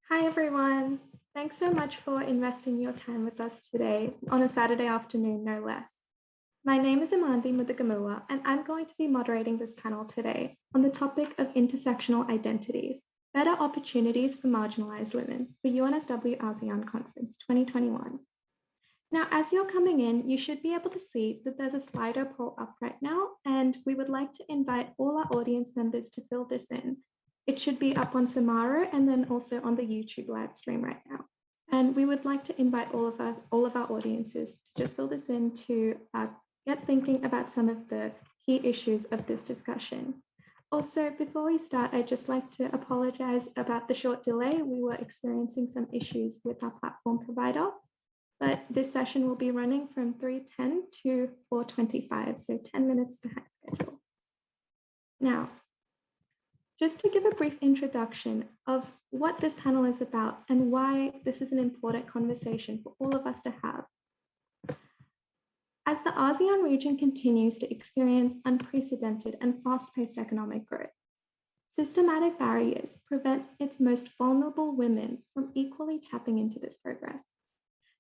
Hi, everyone. Thanks so much for investing your time with us today on a Saturday afternoon, no less. My name is Amandi Mudagamua, and I'm going to be moderating this panel today on the topic of intersectional identities, better opportunities for marginalized women for UNSW ASEAN Conference 2021. Now, as you're coming in, you should be able to see that there's a Slido poll up right now, and we would like to invite all our audience members to fill this in. It should be up on Samaro and then also on the YouTube live stream right now. And we would like to invite all of our audiences to just fill this in to get thinking about some of the key issues of this discussion. Also, before we start, I'd just like to apologize about the short delay. We were experiencing some issues with our platform provider, but this session will be running from 3:10 to 4:25, so 10 minutes behind schedule. Now, just to give a brief introduction of what this panel is about and why this is an important conversation for all of us to have. As the ASEAN region continues to experience unprecedented and fast-paced economic growth, systematic barriers prevent its most vulnerable women from equally tapping into this progress.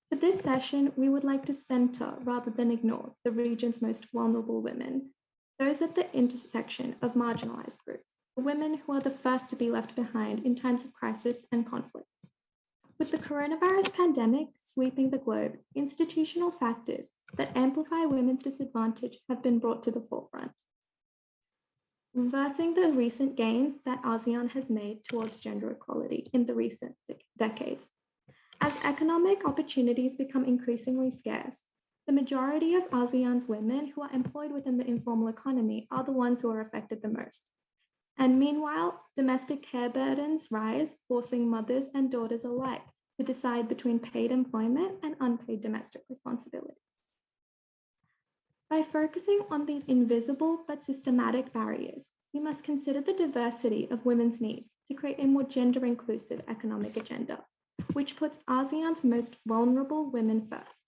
For this session, we would like to center rather than ignore the region's most vulnerable women, those at the intersection of marginalized groups, women who are the first to be left behind in times of crisis and conflict. With the coronavirus pandemic sweeping the globe, institutional factors that amplify women's disadvantage have been brought to the forefront, reversing the recent gains that ASEAN has made towards gender equality in the recent decades. As economic opportunities become increasingly scarce, the majority of ASEAN's women who are employed within the informal economy are the ones who are affected the most. And meanwhile, domestic care burdens rise, forcing mothers and daughters alike to decide between paid employment and unpaid domestic responsibilities. By focusing on these invisible but systematic barriers, we must consider the diversity of women's needs to create a more gender-inclusive economic agenda, which puts ASEAN's most vulnerable women first.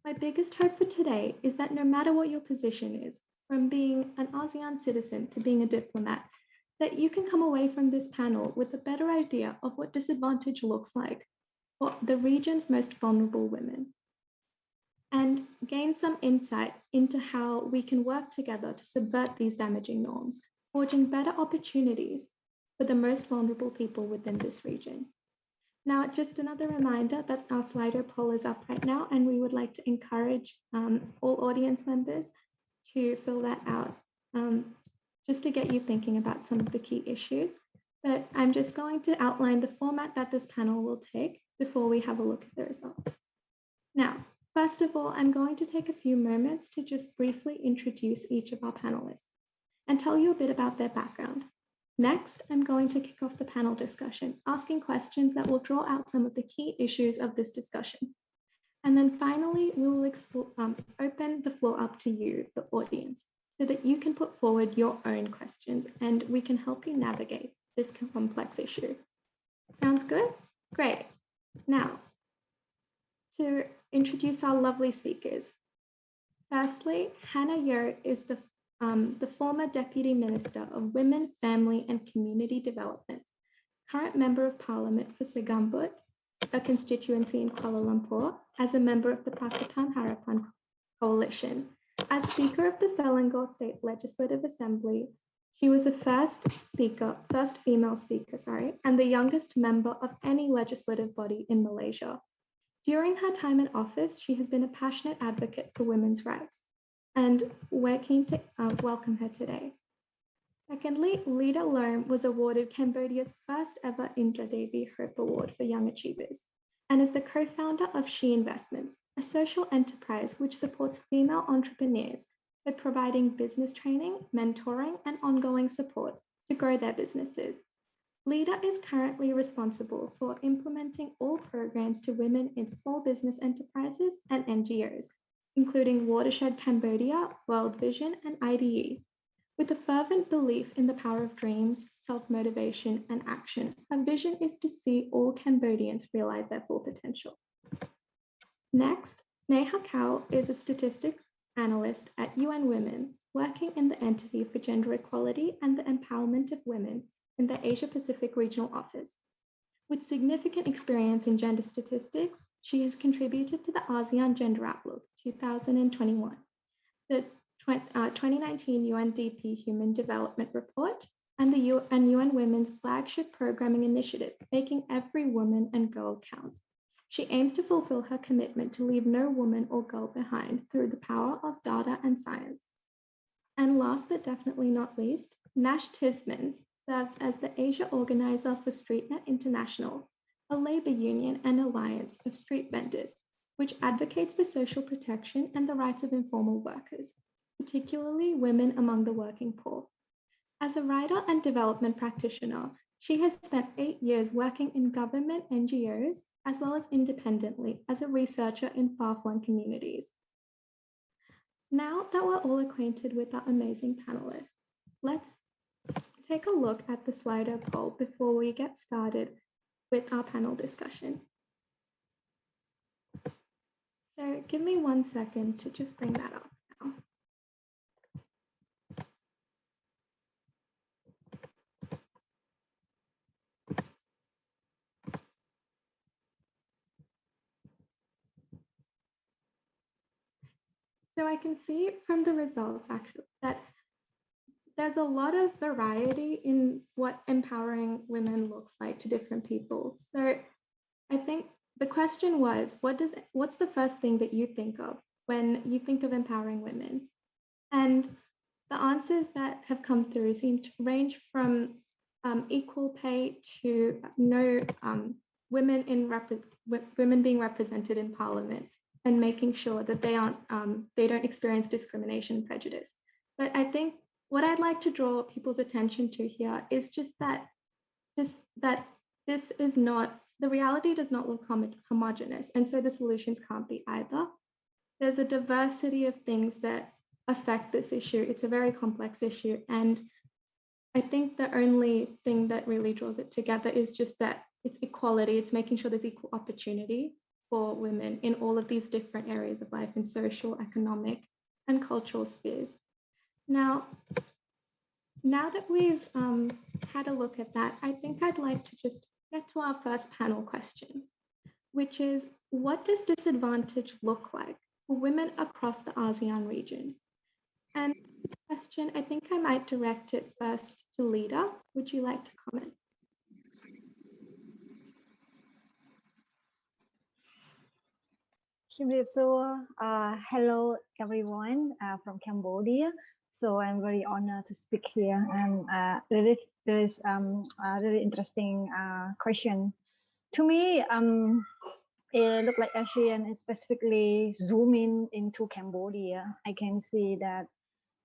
My biggest hope for today is that no matter what your position is, from being an ASEAN citizen to being a diplomat, that you can come away from this panel with a better idea of what disadvantage looks like for the region's most vulnerable women, and gain some insight into how we can work together to subvert these damaging norms, forging better opportunities for the most vulnerable people within this region. Now, just another reminder that our Slido poll is up right now, and we would like to encourage all audience members to fill that out, just to get you thinking about some of the key issues. But I'm just going to outline the format that this panel will take before we have a look at the results. Now, first of all, I'm going to take a few moments to just briefly introduce each of our panelists and tell you a bit about their background. Next, I'm going to kick off the panel discussion, asking questions that will draw out some of the key issues of this discussion. And then finally, we will open the floor up to you, the audience, so that you can put forward your own questions and we can help you navigate this complex issue. Sounds good? Great. Now, to introduce our lovely speakers. Firstly, Hannah Yeoh is the former Deputy Minister of Women, Family and Community Development, current Member of Parliament for Segambut, a constituency in Kuala Lumpur, as a member of the Pakatan Harapan Coalition. As Speaker of the Selangor State Legislative Assembly, she was the first female speaker, and the youngest member of any legislative body in Malaysia. During her time in office, she has been a passionate advocate for women's rights, and we're keen to welcome her today. Secondly, Lida Lome was awarded Cambodia's first ever Indra Devi Hope Award for Young Achievers, and is the co-founder of She Investments, a social enterprise which supports female entrepreneurs by providing business training, mentoring, and ongoing support to grow their businesses. Lida is currently responsible for implementing all programs to women in small business enterprises and NGOs, including Watershed Cambodia, World Vision, and IDE. With a fervent belief in the power of dreams, self-motivation, and action, her vision is to see all Cambodians realize their full potential. Next, Sneha Kao is a statistics analyst at UN Women, working in the Entity for Gender Equality and the Empowerment of Women in the Asia Pacific Regional Office. With significant experience in gender statistics, she has contributed to the ASEAN Gender Outlook 2021, the 2019 UNDP Human Development Report, and the UN Women's flagship programming initiative, Making Every Woman and Girl Count. She aims to fulfill her commitment to leave no woman or girl behind through the power of data and science. And last but definitely not least, Nash Tismans serves as the Asia organizer for StreetNet International, a labor union and alliance of street vendors, which advocates for social protection and the rights of informal workers, particularly women among the working poor. As a writer and development practitioner, she has spent 8 years working in government NGOs, as well as independently as a researcher in far-flung communities. Now that we're all acquainted with our amazing panelists, let's take a look at the Slido poll before we get started with our panel discussion. So give me 1 second to just bring that up now. So I can see from the results actually that there's a lot of variety in what empowering women looks like to different people. So I think the question was, what's the first thing that you think of when you think of empowering women? And the answers that have come through seem to range from equal pay to women being represented in parliament and making sure that they don't experience discrimination and prejudice. But I think what I'd like to draw people's attention to here is just that this is not, the reality does not look homogeneous, and so the solutions can't be either. There's a diversity of things that affect this issue. It's a very complex issue, and I think the only thing that really draws it together is just that it's equality. It's making sure there's equal opportunity for women in all of these different areas of life in social, economic, and cultural spheres. Now that we've had a look at that, I think I'd like to just get to our first panel question, which is, what does disadvantage look like for women across the ASEAN region? And this question, I think I might direct it first to Lida. Would you like to comment? Hello everyone from Cambodia. So I'm very honored to speak here, and there is a really interesting question. To me, it looks like Asean, and specifically zoom into Cambodia. I can see that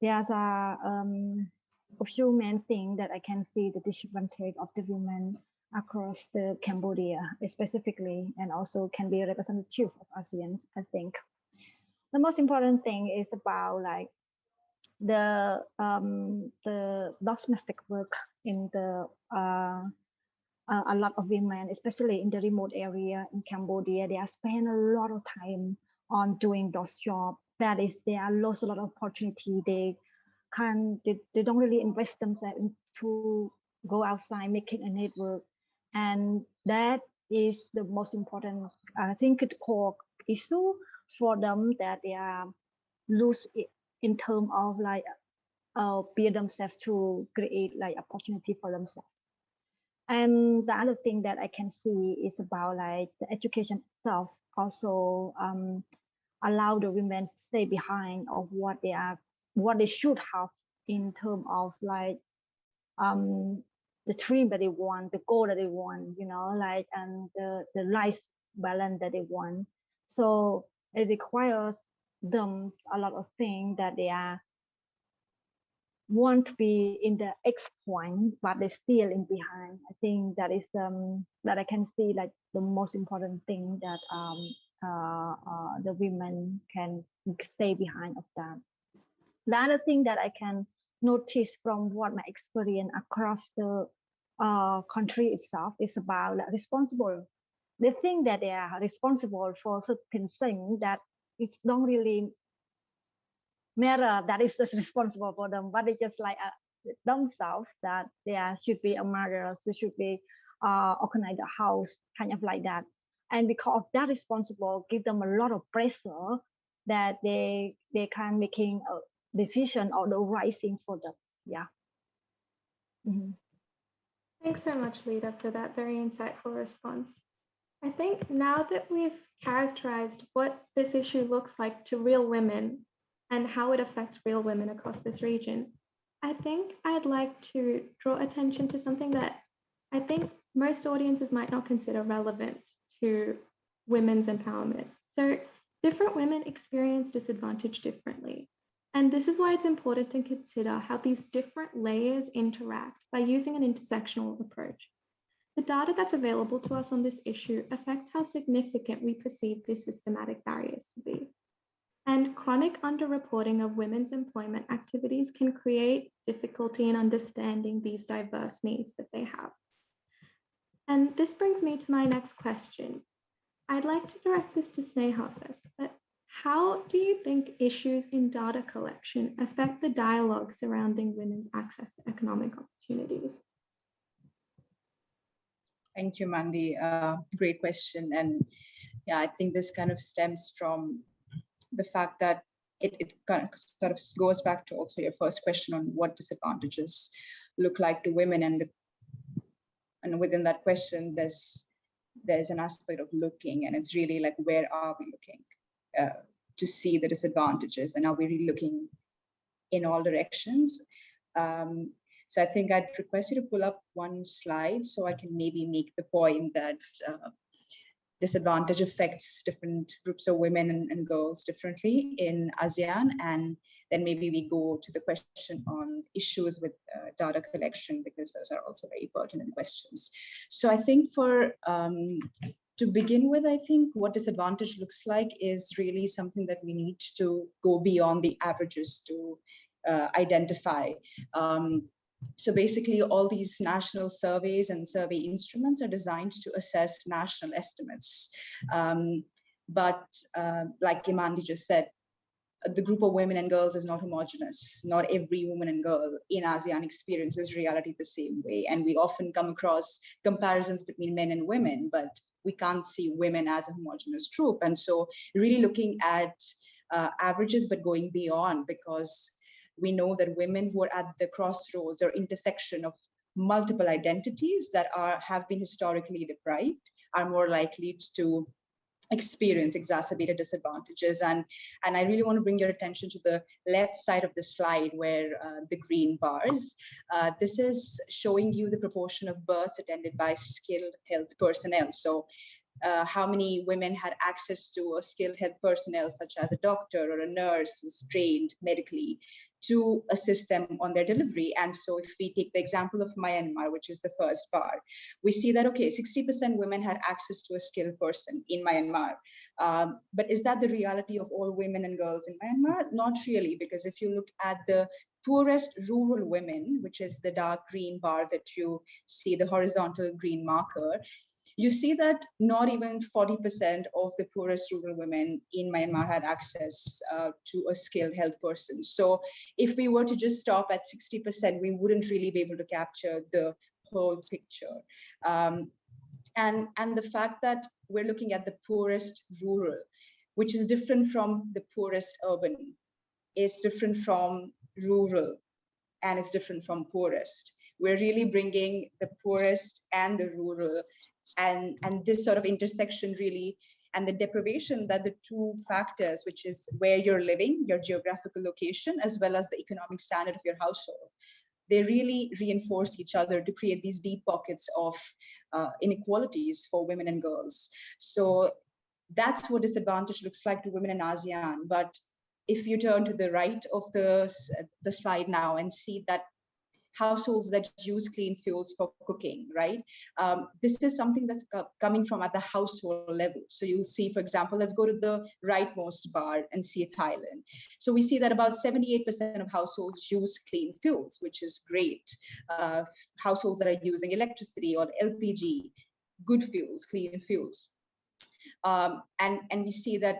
there's a few main things that I can see the disadvantage of the women across the Cambodia specifically, and also can be representative of ASEAN. I think the most important thing is about like the domestic work in the a lot of women, especially in the remote area in Cambodia, they are spending a lot of time on doing those jobs. That is, they are lost a lot of opportunity. They don't really invest themselves into go outside, making a network. And that is the most important, I think, core issue for them, that they are lose it in terms of like be themselves to create like opportunity for themselves. And the other thing that I can see is about like the education itself also allow the women to stay behind of what they should have in terms of like the dream that they want, the goal that they want, you know, like, and the life balance that they want. So it requires them a lot of things that they are want to be in the X point, but they still in behind. I think that is that I can see like the most important thing that the women can stay behind of that. The other thing that I can notice from what my experience across the country itself is about like, responsible. They think that they are responsible for certain things that it's don't really matter that is just responsible for them, but they just like themselves that they should be a mother, so should be organize the house, kind of like that. And because of that responsible, give them a lot of pressure that they can making a decision or the right thing for them. Yeah. Mhm. Thanks so much, Lida, for that very insightful response. I think now that we've characterized what this issue looks like to real women and how it affects real women across this region, I think I'd like to draw attention to something that I think most audiences might not consider relevant to women's empowerment. So, different women experience disadvantage differently. And this is why it's important to consider how these different layers interact by using an intersectional approach. The data that's available to us on this issue affects how significant we perceive these systematic barriers to be. And chronic underreporting of women's employment activities can create difficulty in understanding these diverse needs that they have. And this brings me to my next question. I'd like to direct this to Sneha first, but how do you think issues in data collection affect the dialogue surrounding women's access to economic opportunities? Thank you, Mandy. Great question. And yeah, I think this kind of stems from the fact that it kind of sort of goes back to also your first question on what disadvantages look like to women. And within that question, there's an aspect of looking, and it's really like, where are we looking to see the disadvantages, and are we really looking in all directions? So I think I'd request you to pull up one slide so I can maybe make the point that disadvantage affects different groups of women and girls differently in ASEAN. And then maybe we go to the question on issues with data collection, because those are also very pertinent questions. So I think to begin with, I think what disadvantage looks like is really something that we need to go beyond the averages to identify. So basically, all these national surveys and survey instruments are designed to assess national estimates. But like Imandi just said, the group of women and girls is not homogeneous. Not every woman and girl in ASEAN experiences reality the same way. And we often come across comparisons between men and women, but we can't see women as a homogeneous group. And so really looking at averages, but going beyond, because we know that women who are at the crossroads or intersection of multiple identities that have been historically deprived are more likely to experience exacerbated disadvantages. And I really want to bring your attention to the left side of the slide, where the green bars, this is showing you the proportion of births attended by skilled health personnel. So how many women had access to a skilled health personnel, such as a doctor or a nurse who's trained medically to assist them on their delivery. And so if we take the example of Myanmar, which is the first bar, we see that, okay, 60% women had access to a skilled person in Myanmar. But is that the reality of all women and girls in Myanmar? Not really, because if you look at the poorest rural women, which is the dark green bar that you see, the horizontal green marker, you see that not even 40% of the poorest rural women in Myanmar had access to a skilled health person. So if we were to just stop at 60%, we wouldn't really be able to capture the whole picture. And the fact that we're looking at the poorest rural, which is different from the poorest urban, is different from rural, and it's different from poorest. We're really bringing the poorest and the rural, and this sort of intersection really, and the deprivation that the two factors, which is where you're living, your geographical location, as well as the economic standard of your household, they really reinforce each other to create these deep pockets of inequalities for women and girls. So that's what disadvantage looks like to women in ASEAN. But if you turn to the right of the slide now and see that households that use clean fuels for cooking, right? This is something that's coming from at the household level. So you'll see, for example, let's go to the rightmost bar and see Thailand. So we see that about 78% of households use clean fuels, which is great. Households that are using electricity or LPG, good fuels, clean fuels. And we see that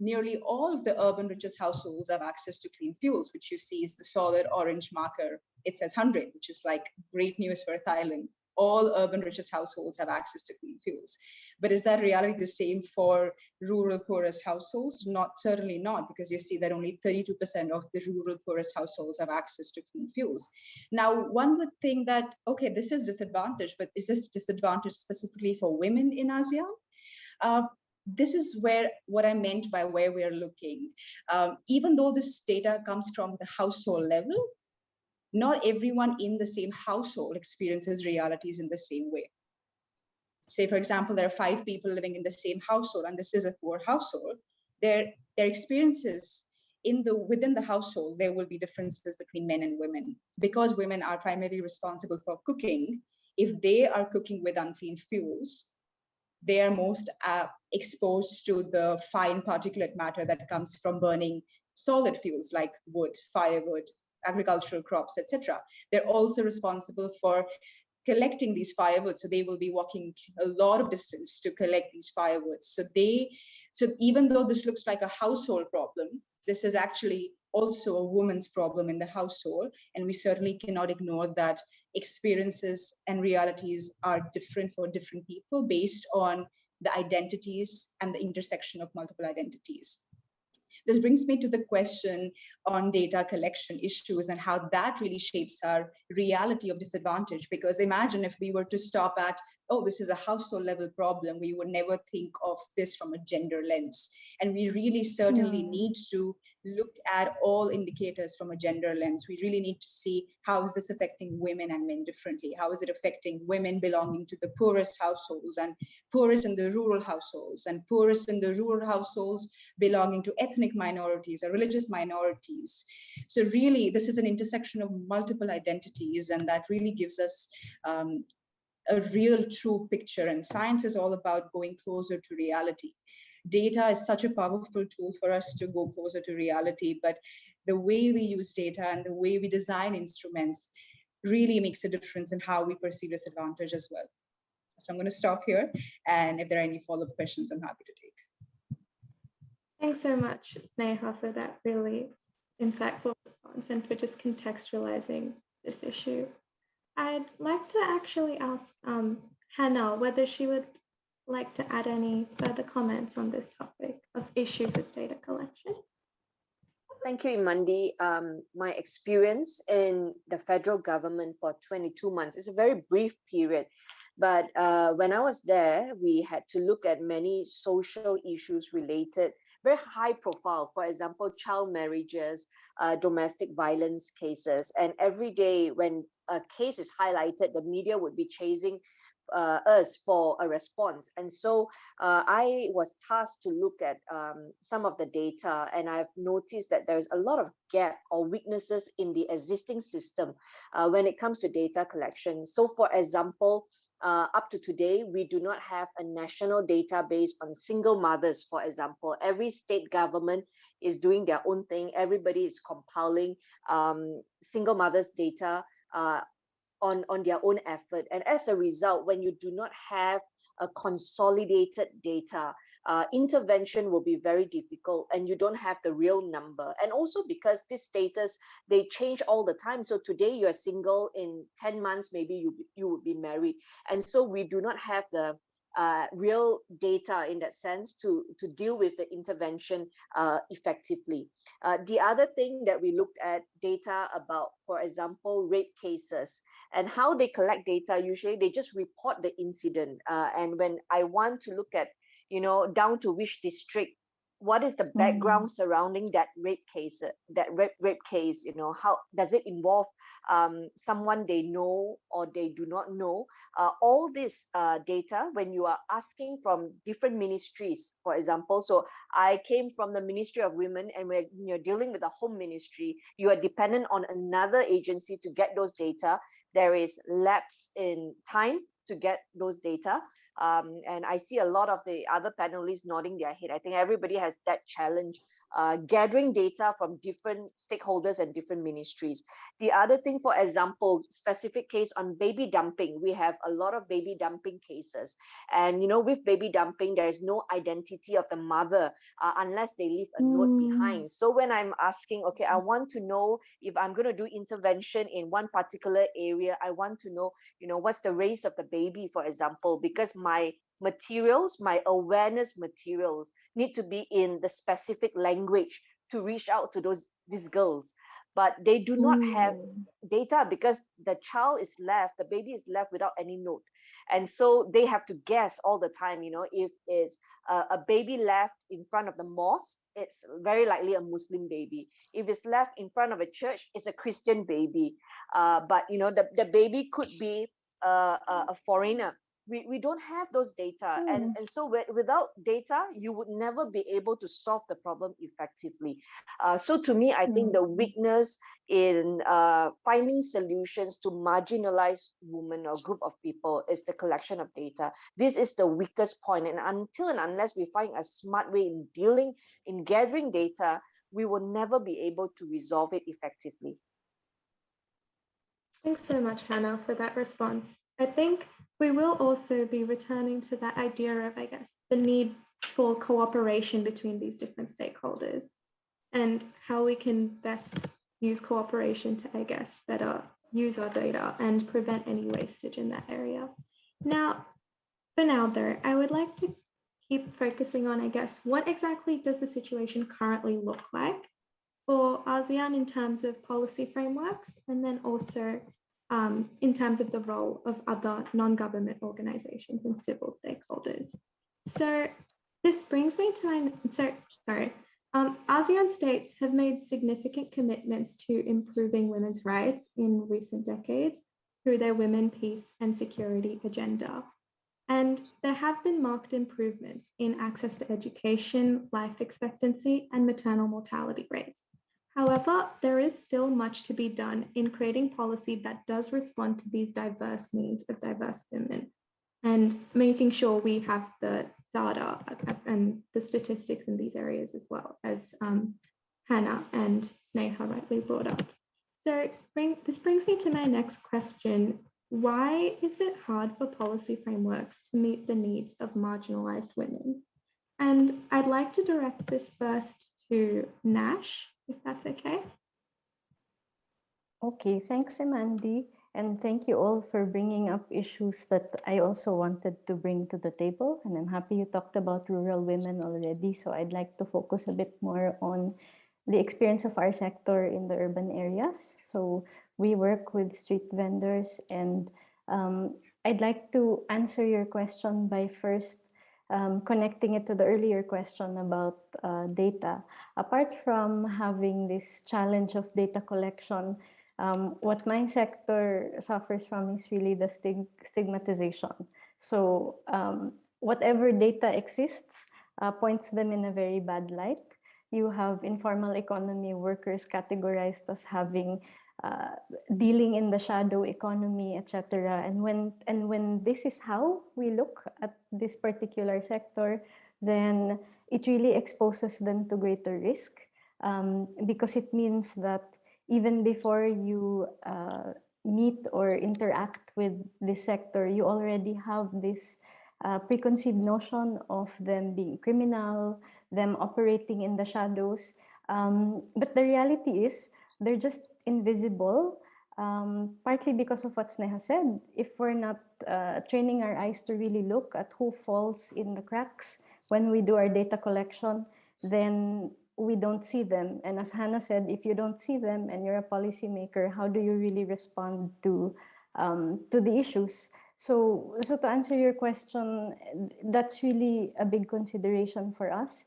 nearly all of the urban richest households have access to clean fuels, which you see is the solid orange marker. It says 100, which is like great news for Thailand. all urban richest households have access to clean fuels. But is that reality the same for rural poorest households? Certainly not, because you see that only 32% of the rural poorest households have access to clean fuels. Now, one would think that, okay, this is disadvantage, but is this disadvantage specifically for women in ASEAN? This is what I meant by where we're looking. Even though this data comes from the household level, not everyone in the same household experiences realities in the same way. Say, for example, there are 5 people living in the same household, and this is a poor household. Their experiences within the household, there will be differences between men and women. Because women are primarily responsible for cooking, if they are cooking with unclean fuels, they are most exposed to the fine particulate matter that comes from burning solid fuels like wood, firewood, agricultural crops, etc. They're also responsible for collecting these firewoods, so they will be walking a lot of distance to collect these firewoods. So even though this looks like a household problem, this is actually also a woman's problem in the household, and we certainly cannot ignore that experiences and realities are different for different people based on the identities and the intersection of multiple identities. This brings me to the question on data collection issues and how that really shapes our reality of disadvantage. Because imagine if we were to stop at, oh, this is a household level problem, we would never think of this from a gender lens. And we really certainly need to look at all indicators from a gender lens. We really need to see how is this affecting women and men differently? How is it affecting women belonging to the poorest households and poorest in the rural households and poorest in the rural households belonging to ethnic minorities or religious minorities? So really, this is an intersection of multiple identities, and that really gives us a real true picture. And science is all about going closer to reality. Data is such a powerful tool for us to go closer to reality, but the way we use data and the way we design instruments really makes a difference in how we perceive disadvantage as well. So I'm going to stop here, and if there are any follow-up questions, I'm happy to take. Thanks so much, Sneha, for that really insightful response and for just contextualizing this issue. I'd like to actually ask Hannah whether she would like to add any further comments on this topic of issues with data collection. Thank you, Imandi. My experience in the federal government for 22 months is a very brief period, but when I was there, we had to look at many social issues related, very high profile, for example, child marriages, domestic violence cases. And every day when a case is highlighted, the media would be chasing us for a response. And so I was tasked to look at some of the data, and I've noticed that there's a lot of gap or weaknesses in the existing system when it comes to data collection. So for example, up to today, we do not have a national database on single mothers, for example. Every state government is doing their own thing. Everybody is compiling single mothers data on their own effort. And as a result, when you do not have a consolidated data, intervention will be very difficult, and you don't have the real number. And also because this status, they change all the time. So today you're single, in 10 months, maybe you would be married. And so we do not have the real data in that sense to deal with the intervention effectively. The other thing that we looked at data about, for example, rape cases, and how they collect data. Usually they just report the incident, and when I want to look at, down to which district, what is the background surrounding that rape case, how does it involve someone they know or they do not know? All this data, when you are asking from different ministries, for example, so I came from the Ministry of Women, and when you're dealing with the Home Ministry, you are dependent on another agency to get those data. There is lapse in time to get those data. And I see a lot of the other panelists nodding their head. I think everybody has that challenge gathering data from different stakeholders and different ministries. The other thing, for example, specific case on baby dumping, we have a lot of baby dumping cases. And, with baby dumping, there is no identity of the mother unless they leave a note behind. So when I'm asking, okay, I want to know if I'm going to do intervention in one particular area, I want to know, what's the race of the baby, for example, because my materials, my awareness materials need to be in the specific language to reach out to these girls. But they do not have data because the baby is left without any note. And so they have to guess all the time, if it's a baby left in front of the mosque, it's very likely a Muslim baby. If it's left in front of a church, it's a Christian baby. But, the baby could be a foreigner. We don't have those data. And so without data, you would never be able to solve the problem effectively. So to me, I think the weakness in finding solutions to marginalized women or group of people is the collection of data. This is the weakest point. And until and unless we find a smart way in gathering data, we will never be able to resolve it effectively. Thanks so much, Hannah, for that response. I think we will also be returning to that idea of, the need for cooperation between these different stakeholders and how we can best use cooperation to, better use our data and prevent any wastage in that area. Now, for now, though, I would like to keep focusing on, what exactly does the situation currently look like for ASEAN in terms of policy frameworks, and then also in terms of the role of other non-government organizations and civil stakeholders. So this brings me to ASEAN states have made significant commitments to improving women's rights in recent decades through their Women, Peace and Security agenda. And there have been marked improvements in access to education, life expectancy, and maternal mortality rates. However, there is still much to be done in creating policy that does respond to these diverse needs of diverse women and making sure we have the data and the statistics in these areas as well, as Hannah and Sneha rightly brought up. So this brings me to my next question. Why is it hard for policy frameworks to meet the needs of marginalized women? And I'd like to direct this first to Nash, if that's okay. Okay, thanks, Amandi. And thank you all for bringing up issues that I also wanted to bring to the table. And I'm happy you talked about rural women already. So I'd like to focus a bit more on the experience of our sector in the urban areas. So we work with street vendors, and I'd like to answer your question by first connecting it to the earlier question about data. Apart from having this challenge of data collection, what my sector suffers from is really the stigmatization. So whatever data exists points them in a very bad light. You have informal economy workers categorized as having dealing in the shadow economy, etc. And when this is how we look at this particular sector, then it really exposes them to greater risk, because it means that even before you meet or interact with this sector, you already have this preconceived notion of them being criminal, them operating in the shadows. But the reality is they're just invisible, partly because of what Sneha said. If we're not training our eyes to really look at who falls in the cracks when we do our data collection, then we don't see them. And as Hannah said, if you don't see them and you're a policymaker, how do you really respond to the issues? So to answer your question, that's really a big consideration for us.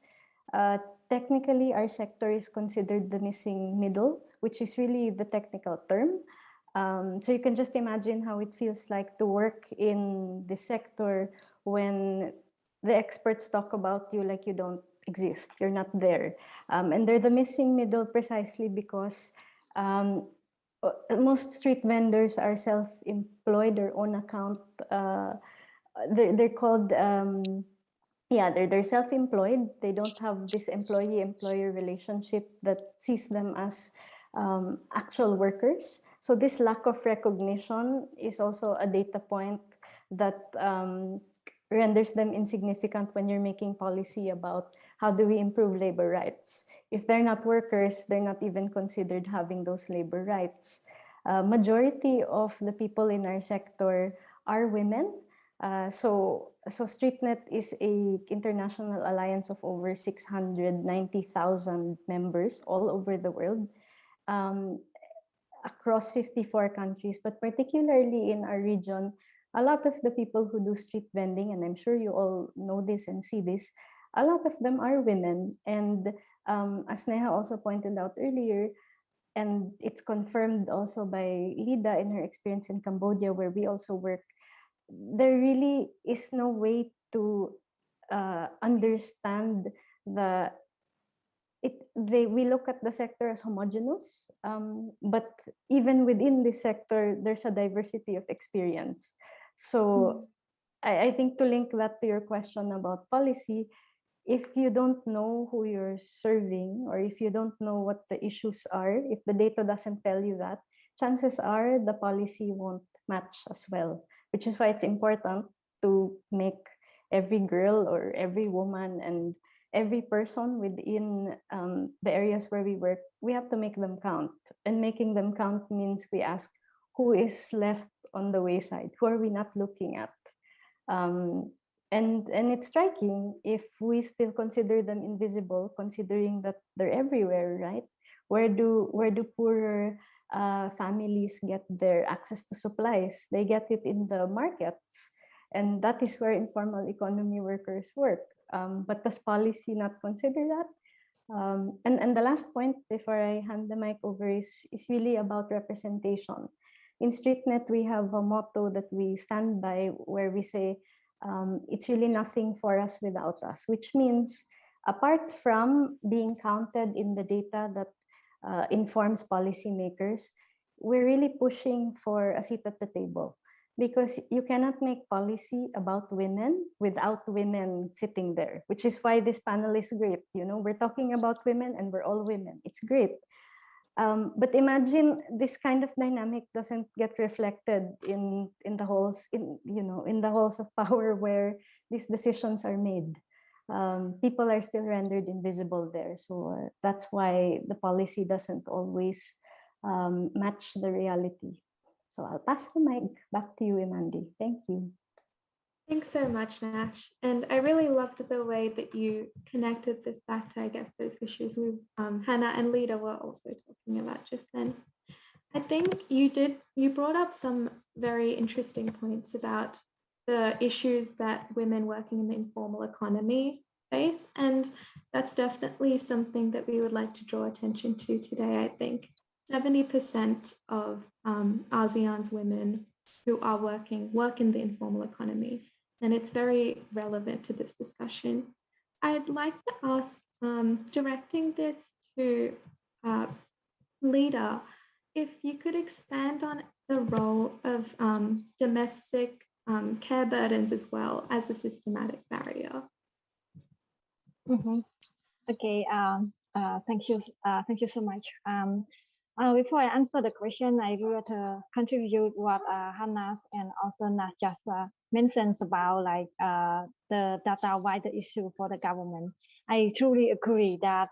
Technically, our sector is considered the missing middle, which is really the technical term. So you can just imagine how it feels like to work in this sector when the experts talk about you like you don't exist, you're not there. And they're the missing middle precisely because most street vendors are self-employed or own account. They're called yeah, they're self-employed. They don't have this employee-employer relationship that sees them as actual workers. So this lack of recognition is also a data point that renders them insignificant when you're making policy about how do we improve labor rights. If they're not workers, they're not even considered having those labor rights. Majority of the people in our sector are women. So StreetNet is a international alliance of over 690,000 members all over the world, across 54 countries, but particularly in our region, a lot of the people who do street vending, and I'm sure you all know this and see this, a lot of them are women. And as Neha also pointed out earlier, and it's confirmed also by Lida in her experience in Cambodia, where we also work, there really is no way to understand the we look at the sector as homogeneous, but even within this sector, there's a diversity of experience. So I think to link that to your question about policy, if you don't know who you're serving, or if you don't know what the issues are, if the data doesn't tell you that, chances are the policy won't match as well, which is why it's important to make every girl or every woman and every person within the areas where we work, we have to make them count. And making them count means we ask, who is left on the wayside? Who are we not looking at? And it's striking if we still consider them invisible, considering that they're everywhere, right? Where do poorer families get their access to supplies? They get it in the markets, and that is where informal economy workers work. But does policy not consider that? And the last point before I hand the mic over is really about representation. In StreetNet, we have a motto that we stand by where we say, it's really nothing for us without us, which means apart from being counted in the data that informs policymakers, we're really pushing for a seat at the table, because you cannot make policy about women without women sitting there, which is why this panel is great. You know, we're talking about women and we're all women. It's great. But imagine this kind of dynamic doesn't get reflected in the halls, in the halls of power where these decisions are made. People are still rendered invisible there. So that's why the policy doesn't always match the reality. So I'll pass the mic back to you, Imandi. Thank you. Thanks so much, Nash. And I really loved the way that you connected this back to, I guess, those issues we, Hannah and Lida were also talking about just then. I think you brought up some very interesting points about the issues that women working in the informal economy face. And that's definitely something that we would like to draw attention to today, I think. 70% of ASEAN's women who are work in the informal economy, and it's very relevant to this discussion. I'd like to ask, directing this to Lida, if you could expand on the role of domestic care burdens as well as a systematic barrier. Okay. Thank you so much. Before I answer the question, I would contribute what Hannah and also Nash just mentioned about like the data wider issue for the government. I truly agree that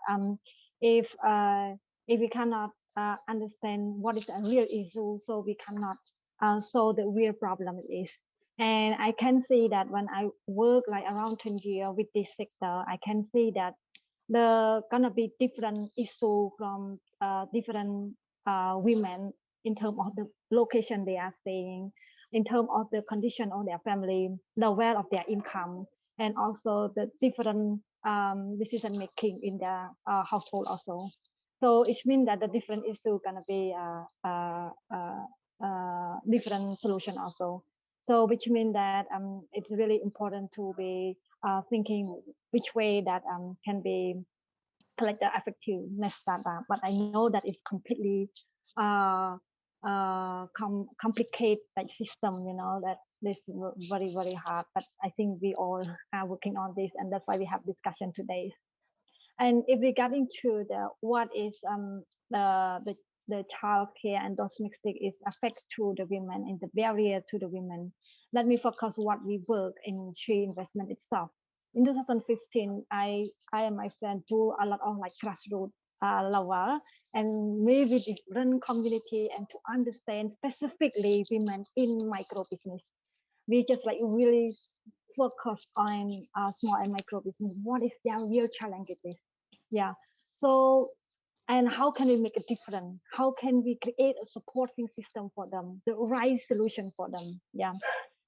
if we cannot understand what is a real issue, so we cannot solve the real problem it is. And I can see that when I work like around 10 years with this sector, I can see that there gonna be different issue from different women in terms of the location they are staying, in terms of the condition of their family, the wealth of their income, and also the different decision making in their household also. So it means that the different issue gonna be different solution also. So which means that it's really important to be thinking which way that can be collect the effectiveness data. But I know that it's completely complicate like system, that this is very, very hard. But I think we all are working on this, and that's why we have discussion today. And if regarding to the what is the child care and domestic is affect to the women and the barrier to the women, let me focus what we work in tree investment itself. In 2015, I and my friend do a lot of like grassroots level and maybe different community and to understand specifically women in micro business. We just like really focus on small and micro business. What is their real challenges? Yeah. So, and how can we make a difference? How can we create a supporting system for them, the right solution for them? Yeah.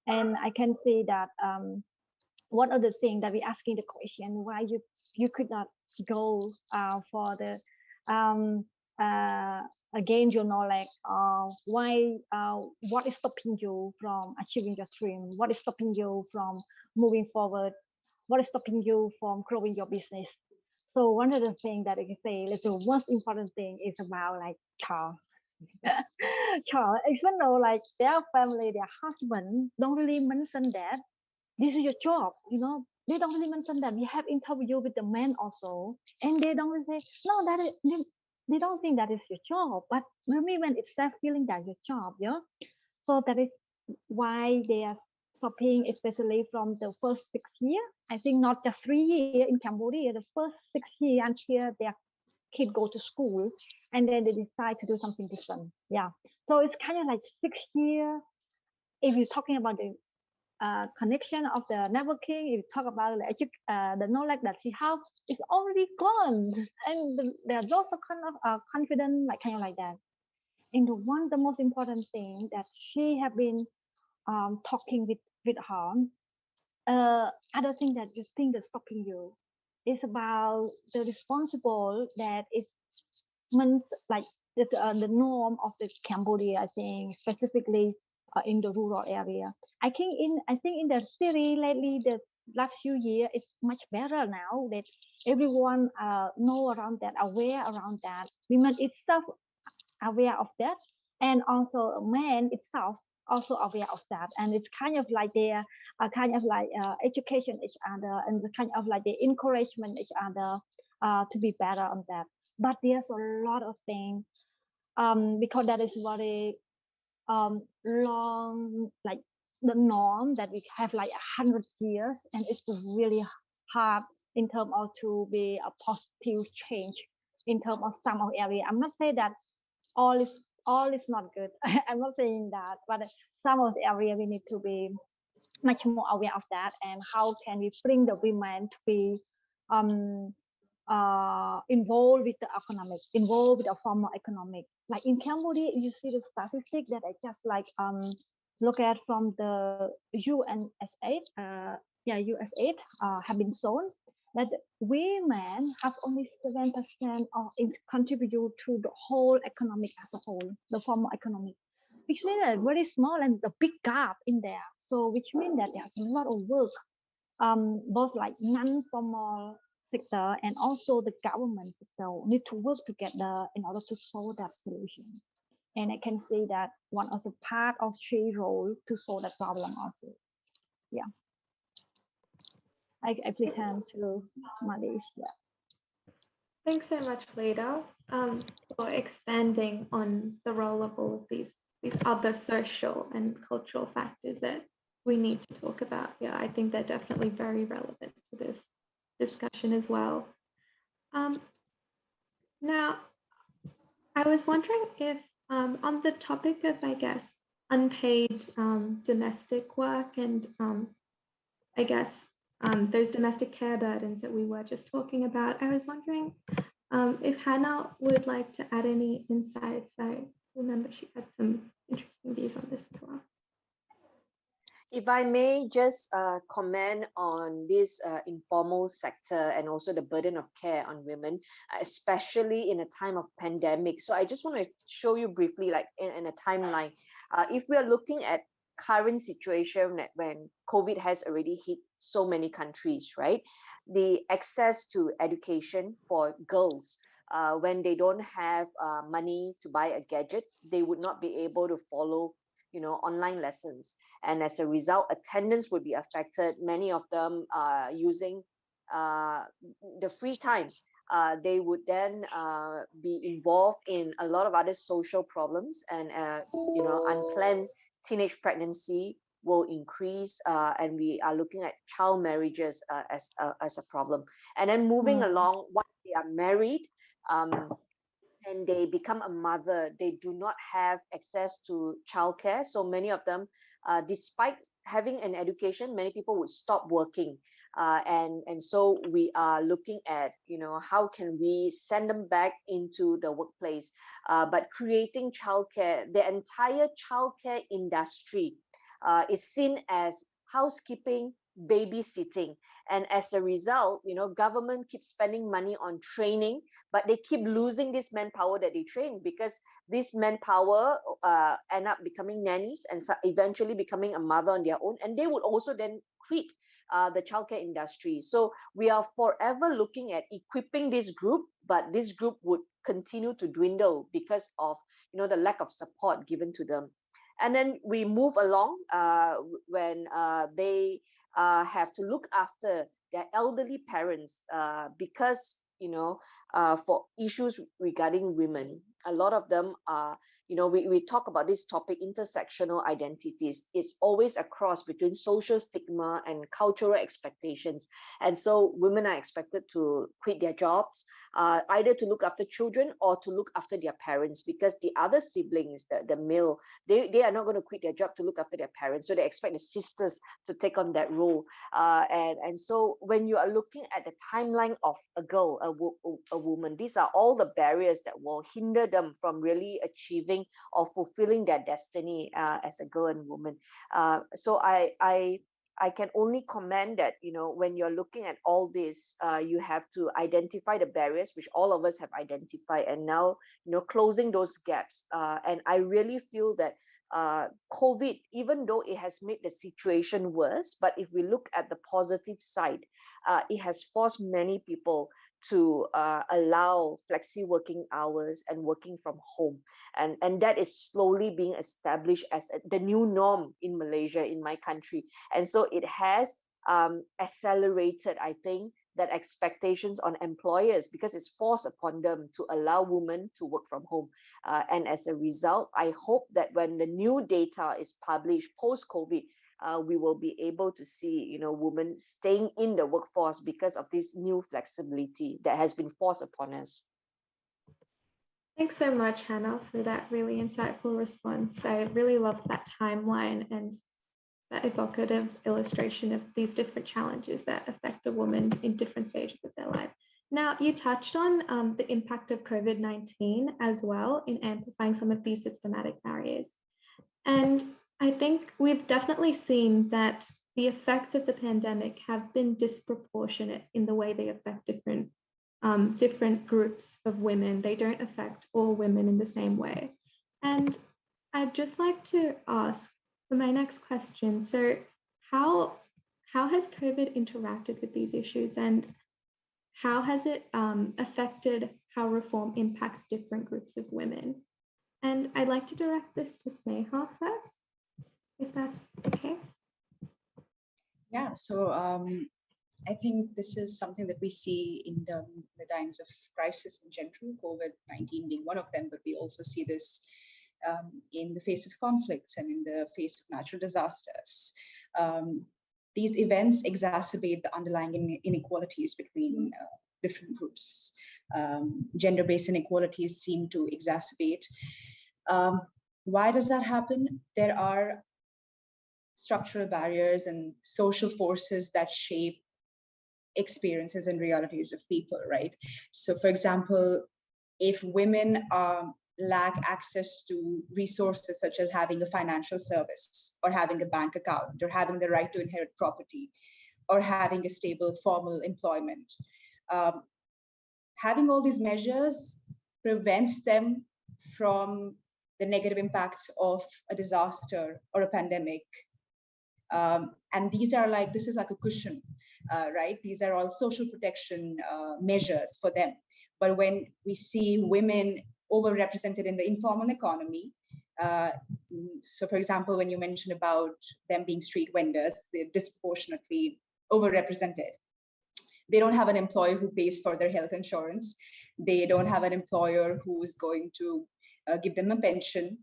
And I can say that one of the things that we're asking the question why you could not go for the again your knowledge why what is stopping you from achieving your dream, what is stopping you from moving forward, what is stopping you from growing your business. So one of the things that I can say like the most important thing is about like child. Child, even though like their family, their husband don't really mention that this is your job, they don't really mention that. We have interview with the men also, and they don't really say no, that is they don't think that is your job, but women itself feeling that your job, yeah. So that is why they are stopping, especially from the first 6 years. I think not just 3 years in Cambodia, the first 6 years until their kid go to school, and then they decide to do something different. Yeah, so it's kind of like 6 years. If you're talking about the connection of the networking, if you talk about the knowledge that she have, it's already gone, and there's also kind of confident, like kind of like that. And the most important thing that she have been talking with her, other thing that you think that's stopping you is about the responsible that is meant like the norm of the Cambodia. I think specifically in the rural area. I think in the city lately, the last few years, it's much better now that everyone know around that, aware around that. Women itself aware of that, and also men itself also aware of that. And it's kind of like they are kind of like education each other, and kind of like they encouragement each other to be better on that. But there's a lot of things because that is very long, like the norm that we have like 100 years, and it's really hard in terms of to be a positive change in terms of some of area. I'm not saying that all is not good. I'm not saying that, but some of the area we need to be much more aware of that, and how can we bring the women to be involved with the economic, involved with the formal economic. Like in Cambodia, you see the statistic that I just like look at from the UNSA, USAID have been shown that women have only 7% of contribute to the whole economic as a whole, the formal economic, which means that very small and the big gap in there. So which means that there's a lot of work, both like non-formal sector and also the government sector need to work together in order to solve that solution. And I can say that one of the part of Shea role to solve that problem also. Yeah. I please hand to Madis. Yeah. Thanks so much, Leda, for expanding on the role of all of these other social and cultural factors that we need to talk about. Yeah, I think they're definitely very relevant to this discussion as well. Now, I was wondering if on the topic of, I guess, unpaid domestic work and I guess those domestic care burdens that we were just talking about, I was wondering if Hannah would like to add any insights. I remember she had some interesting views on this as well. If I may just comment on this informal sector and also the burden of care on women, especially in a time of pandemic. So I just want to show you briefly, like in a timeline, if we are looking at current situation when COVID has already hit so many countries, right? The access to education for girls when they don't have money to buy a gadget, they would not be able to follow, online lessons. And as a result, attendance would be affected. Many of them using the free time. They would then be involved in a lot of other social problems, and unplanned teenage pregnancy will increase, and we are looking at child marriages as a problem. And then moving along, once they are married, and they become a mother, they do not have access to childcare. So many of them, despite having an education, many people would stop working. And so we are looking at, how can we send them back into the workplace, but creating childcare. The entire childcare industry is seen as housekeeping, babysitting. And as a result, government keeps spending money on training, but they keep losing this manpower that they train, because this manpower end up becoming nannies and eventually becoming a mother on their own. And they would also then quit the childcare industry. So we are forever looking at equipping this group, but this group would continue to dwindle because of, the lack of support given to them. And then we move along when they have to look after their elderly parents, because for issues regarding women, a lot of them are, we talk about this topic, intersectional identities. It's always a cross between social stigma and cultural expectations. And so women are expected to quit their jobs, either to look after children or to look after their parents, because the other siblings, the male, they are not going to quit their job to look after their parents. So they expect the sisters to take on that role. And so when you are looking at the timeline of a girl, a woman, these are all the barriers that will hinder them from really achieving or fulfilling their destiny as a girl and woman. So I can only comment that, when you're looking at all this, you have to identify the barriers, which all of us have identified, and now, closing those gaps. And I really feel that COVID, even though it has made the situation worse, but if we look at the positive side, it has forced many people to allow flexi working hours and working from home. And that is slowly being established as the new norm in Malaysia, in my country. And so it has accelerated, I think, that expectations on employers, because it's forced upon them to allow women to work from home. And as a result, I hope that when the new data is published post-COVID, we will be able to see, women staying in the workforce because of this new flexibility that has been forced upon us. Thanks so much, Hannah, for that really insightful response. I really loved that timeline and that evocative illustration of these different challenges that affect a woman in different stages of their lives. Now, you touched on the impact of COVID-19 as well in amplifying some of these systematic barriers. And I think we've definitely seen that the effects of the pandemic have been disproportionate in the way they affect different groups of women. They don't affect all women in the same way. And I'd just like to ask for my next question. So how has COVID interacted with these issues, and how has it affected how reform impacts different groups of women? And I'd like to direct this to Sneha first, if that's okay. Yeah, so I think this is something that we see in the times of crisis in general, COVID-19 being one of them, but we also see this in the face of conflicts and in the face of natural disasters. These events exacerbate the underlying inequalities between different groups. Gender-based inequalities seem to exacerbate. Why does that happen? There are structural barriers and social forces that shape experiences and realities of people, right? So for example, if women lack access to resources such as having a financial service or having a bank account or having the right to inherit property or having a stable formal employment, having all these measures prevents them from the negative impacts of a disaster or a pandemic. And this is like a cushion, right? These are all social protection measures for them. But when we see women overrepresented in the informal economy, so for example, when you mentioned about them being street vendors, they're disproportionately overrepresented. They don't have an employer who pays for their health insurance. They don't have an employer who is going to give them a pension.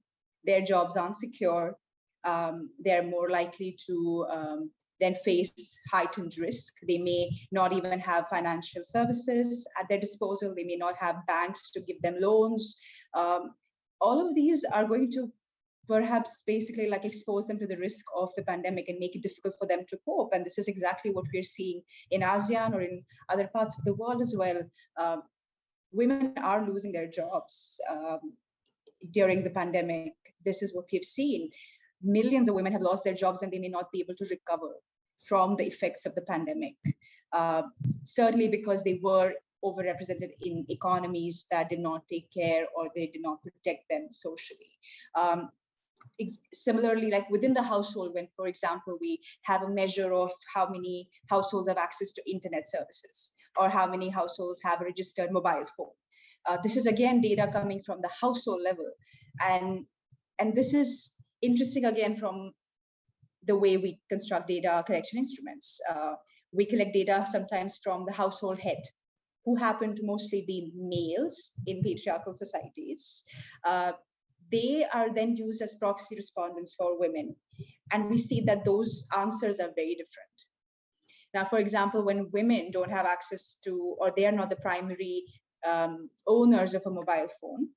Their jobs aren't secure. They're more likely to then face heightened risk. They may not even have financial services at their disposal. They may not have banks to give them loans. All of these are going to perhaps basically like expose them to the risk of the pandemic and make it difficult for them to cope. And this is exactly what we're seeing in ASEAN or in other parts of the world as well. Women are losing their jobs during the pandemic. This is what we've seen. Millions of women have lost their jobs and they may not be able to recover from the effects of the pandemic. Certainly because they were overrepresented in economies that did not take care or they did not protect them socially. Similarly, like within the household, when, for example, we have a measure of how many households have access to internet services or how many households have a registered mobile phone. This is again data coming from the household level. And this is interesting again from the way we construct data collection instruments. We collect data sometimes from the household head, who happen to mostly be males in patriarchal societies. They are then used as proxy respondents for women. And we see that those answers are very different. Now, for example, when women don't have access to, or they are not the primary owners of a mobile phone,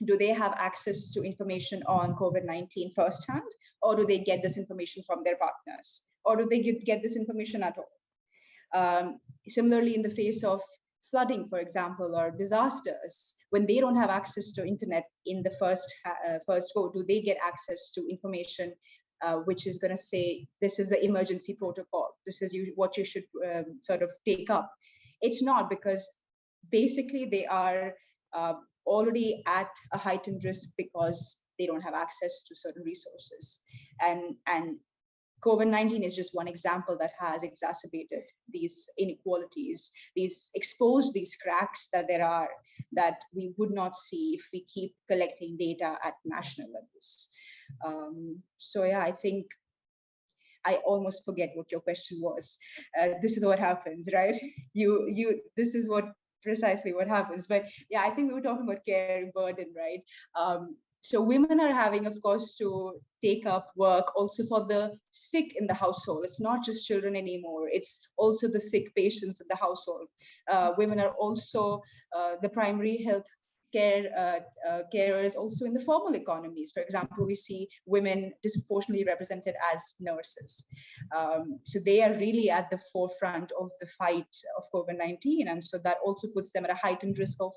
do they have access to information on COVID-19 firsthand? Or do they get this information from their partners? Or do they get this information at all? Similarly, in the face of flooding, for example, or disasters, when they don't have access to internet in the first go, do they get access to information which is going to say, this is the emergency protocol, this is what you should sort of take up? It's not, because basically they are already at a heightened risk because they don't have access to certain resources. And COVID-19 is just one example that has exacerbated these inequalities, exposed these cracks that there are, that we would not see if we keep collecting data at national levels. So yeah, I think I almost forget what your question was. This is what happens, right? This is precisely what happens. But yeah, I think we were talking about care burden, right? So women are having, of course, to take up work also for the sick in the household. It's not just children anymore. It's also the sick patients in the household. Women are also the primary health care carers also in the formal economies. For example, we see women disproportionately represented as nurses. So they are really at the forefront of the fight of COVID-19. And so that also puts them at a heightened risk of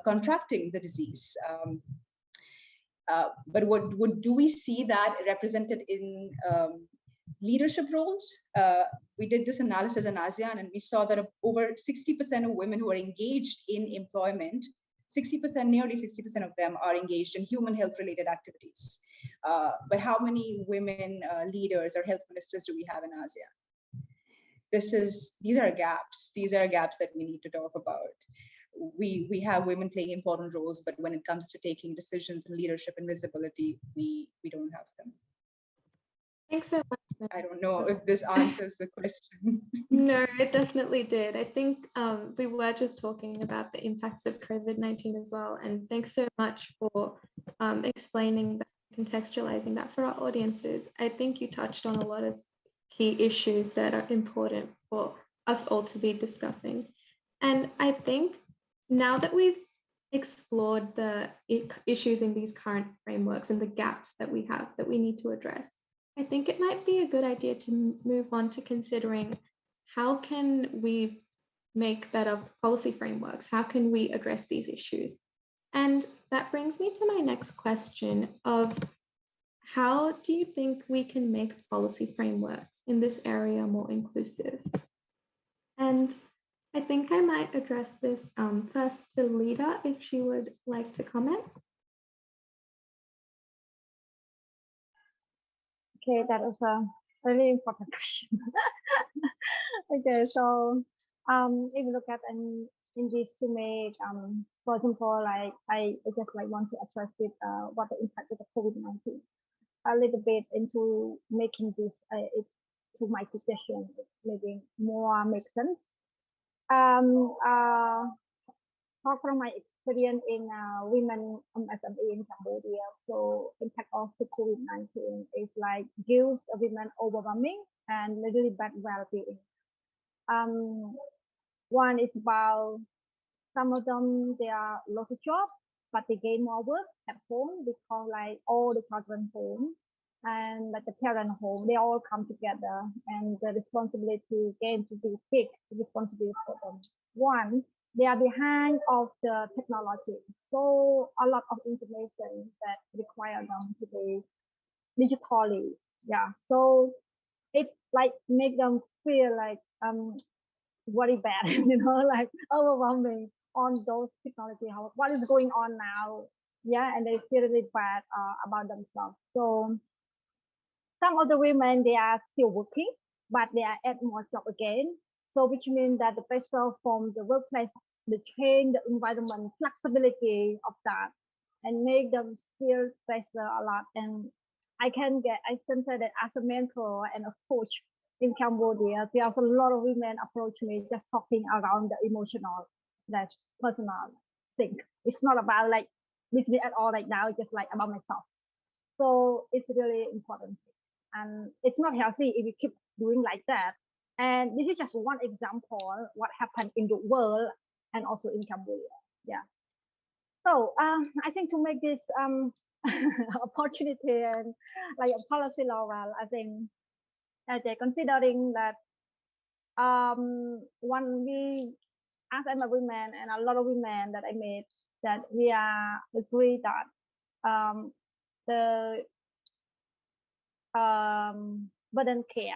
contracting the disease. But what do we see that represented in leadership roles? We did this analysis in ASEAN, and we saw that over 60% of women who are engaged in employment, nearly 60% of them are engaged in human health related activities. But how many women leaders or health ministers do we have in ASEAN? These are gaps. These are gaps that we need to talk about. We have women playing important roles, but when it comes to taking decisions and leadership and visibility, we don't have them. Thanks so much. I don't know if this answers the question. No, it definitely did. I think we were just talking about the impacts of COVID-19 as well. And thanks so much for explaining that, contextualizing that for our audiences. I think you touched on a lot of key issues that are important for us all to be discussing. And I think now that we've explored the issues in these current frameworks and the gaps that we have that we need to address, I think it might be a good idea to move on to considering how can we make better policy frameworks? How can we address these issues? And that brings me to my next question of how do you think we can make policy frameworks in this area more inclusive? And I think I might address this first to Lida, if she would like to comment. Okay, that is a really important question. Okay, so if you look at in this to make, for example, like I just like want to address with what the impact of the COVID-19 a little bit into making this to my suggestion maybe more make sense. Talk from my experience in women SME in Cambodia. So impact of the COVID-19 is like gives women overwhelming and really bad well-being. One is about some of them they are lost a job, but they gain more work at home because like all the children home and like the parent home, they all come together and the responsibility again to be big responsibility for them. One, they are behind of the technology. So a lot of information that require them to be digitally. Yeah. So it like make them feel like very bad, like overwhelming on those technology, how what is going on now. Yeah, and they feel really bad about themselves. So some of the women they are still working, but they are at more job again. So which means that the pressure from the workplace, the change, the environment, flexibility of that, and make them feel pressure a lot. And I can say that as a mentor and a coach in Cambodia, there's a lot of women approach me just talking around the emotional, that personal thing. It's not about like business at all right now, just like about myself. So it's really important. And it's not healthy if we keep doing like that. And this is just one example what happened in the world and also in Cambodia. Yeah. So I think to make this opportunity and like a policy law, well, I think they're considering that when we, as I'm a woman and a lot of women that I met, that we are agree that the burden care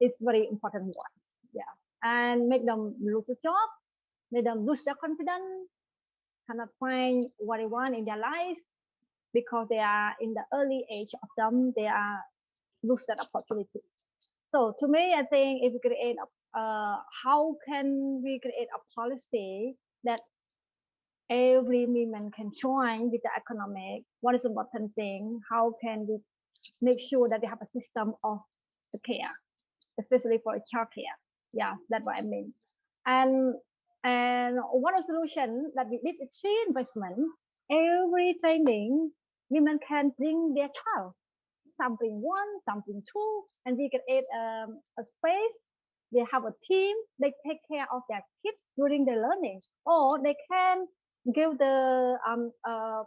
is very important one. Yeah, and make them lose the job, make them lose their confidence, cannot find what they want in their lives because they are in the early age of them, they are lose that opportunity. So to me, I think if we create how can we create a policy that every woman can join with the economic? What is the important thing? How can we make sure that they have a system of the care, especially for child care? Yeah, that's what I mean. And one solution that we did is she investment. Every training, women can bring their child, something one, something two, and we create a space. They have a team. They take care of their kids during the learning, or they can give the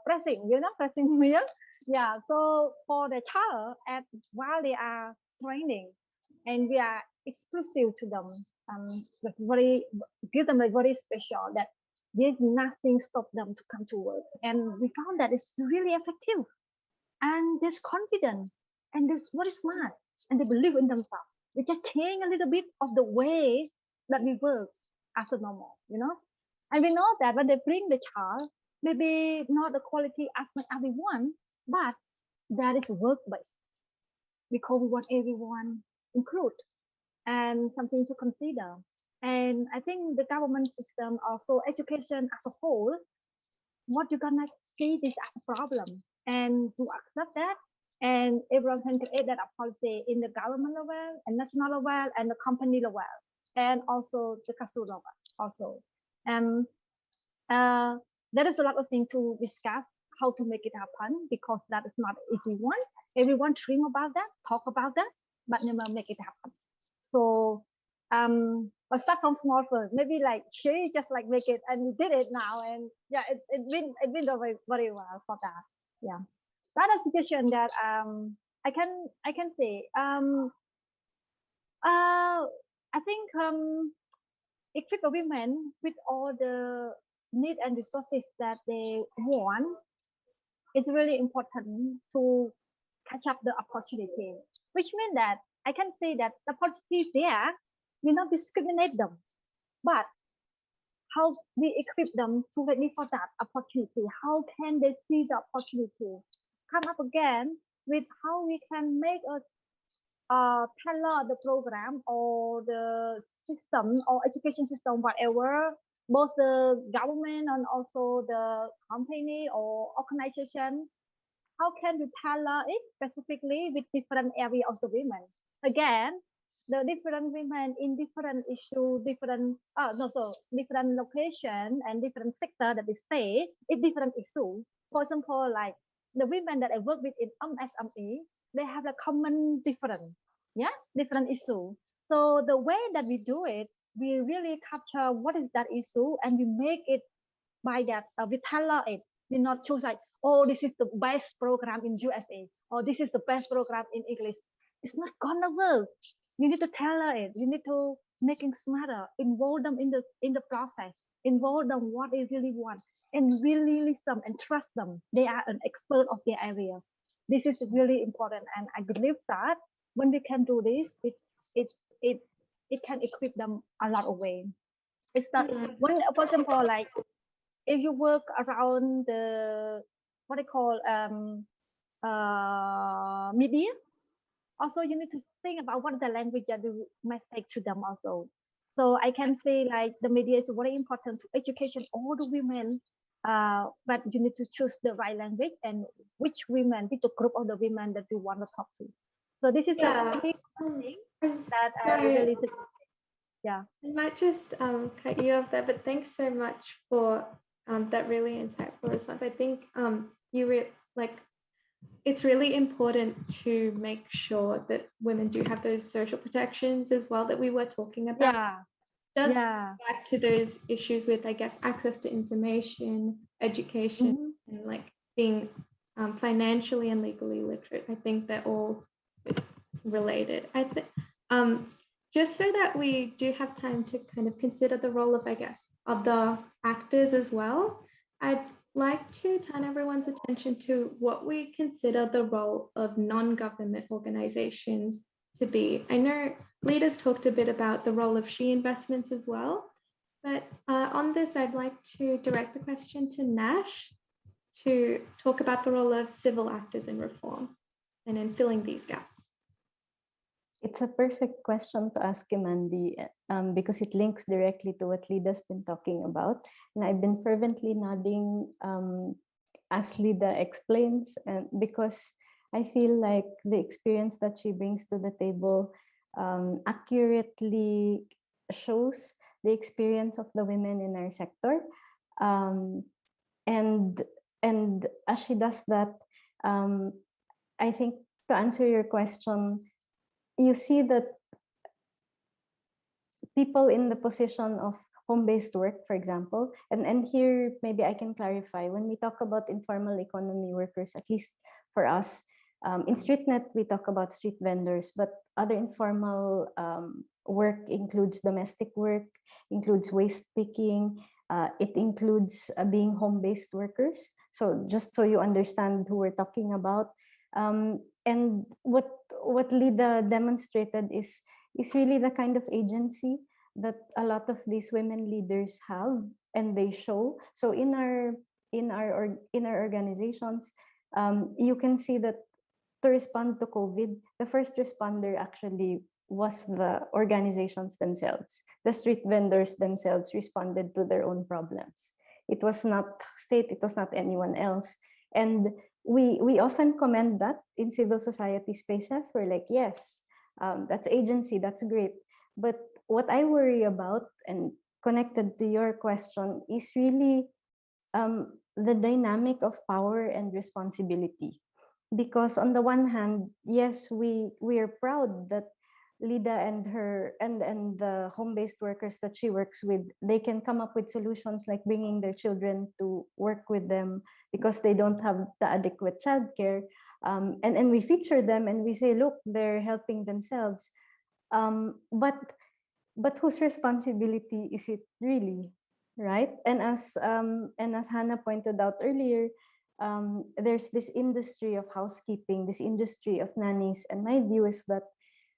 pressing, pressing meal. Yeah. So for the child, at while they are training, and we are exclusive to them. That's very give them a very special that there's nothing stop them to come to work, and we found that it's really effective, and there's confidence, and they're very smart, and they believe in themselves. They just change a little bit of the way that we work as a normal. And we know that when they bring the child, maybe not the quality as much as we want, but that is work-based because we want everyone included and something to consider. And I think the government system, also education as a whole, what you're gonna see this as a problem and to accept that, and everyone can create that policy in the government level and national level and the company level and also the castle level also. And there is a lot of things to discuss how to make it happen because that is not easy one. Everyone dream about that, talk about that, but never make it happen. So but start from small first. Maybe like she just like make it and did it now, and yeah, it been very very well for that. Yeah, that is a suggestion that I can say I think equip a women with all the need and resources that they want is really important to catch up the opportunity, which means that I can say that the opportunity there will not discriminate them, but how we equip them to ready for that opportunity. How can they see the opportunity? Come up again with how we can make us tailor the program or the system or education system, whatever, both the government and also the company or organization, how can we tailor it specifically with different area of the women? Again, the different women in different issue, different location and different sector that they stay, it's different issue. For example, like the women that I work with in SME, they have a common different issue. So the way that we do it, we really capture what is that issue and we make it by that, we tailor it. We not choose like, oh, this is the best program in USA, or this is the best program in English. It's not gonna work. You need to tailor it. You need to make it smarter, involve them in the process, involve them what they really want, and really listen and trust them. They are an expert of their area. This is really important, and I believe that when we can do this, it it it can equip them a lot of way. It's not one, for example, like if you work around the what they call media, also you need to think about what the language that you might take to them also. So I can say like the media is very important to education all the women, but you need to choose the right language and which the group of the women that you want to talk to. So this is the key thing that I really think. Yeah. I might just cut you off there, but thanks so much for that really insightful response. I think it's really important to make sure that women do have those social protections as well that we were talking about. Does back to those issues with, I guess, access to information, education, and like being financially and legally literate. I think they're all related. I think just so that we do have time to kind of consider the role of, I guess, other actors as well, I'd like to turn everyone's attention to what we consider the role of non-government organizations to be. I know leaders talked a bit about the role of she investments as well, but on this, I'd like to direct the question to Nash to talk about the role of civil actors in reform and in filling these gaps. It's a perfect question to ask Mandy because it links directly to what Lida's been talking about. And I've been fervently nodding as Lida explains, and because I feel like the experience that she brings to the table accurately shows the experience of the women in our sector. And as she does that, I think to answer your question, you see that people in the position of home-based work, for example, and here maybe I can clarify, when we talk about informal economy workers, at least for us, in StreetNet, we talk about street vendors, but other informal work includes domestic work, includes waste picking, it includes being home-based workers. So just so you understand who we're talking about. And what Lida demonstrated is really the kind of agency that a lot of these women leaders have, and they show. So in our organizations, you can see that to respond to COVID, the first responder actually was the organizations themselves. The street vendors themselves responded to their own problems. It was not state, it was not anyone else. And we often commend that in civil society spaces. We're like, yes, that's agency, that's great. But what I worry about, and connected to your question, is really the dynamic of power and responsibility. Because on the one hand, yes, we are proud that Lida and her and the home-based workers that she works with, they can come up with solutions like bringing their children to work with them because they don't have the adequate childcare. And we feature them and we say, look, they're helping themselves. But whose responsibility is it really, right? And as Hannah pointed out earlier, there's this industry of housekeeping, this industry of nannies, and my view is that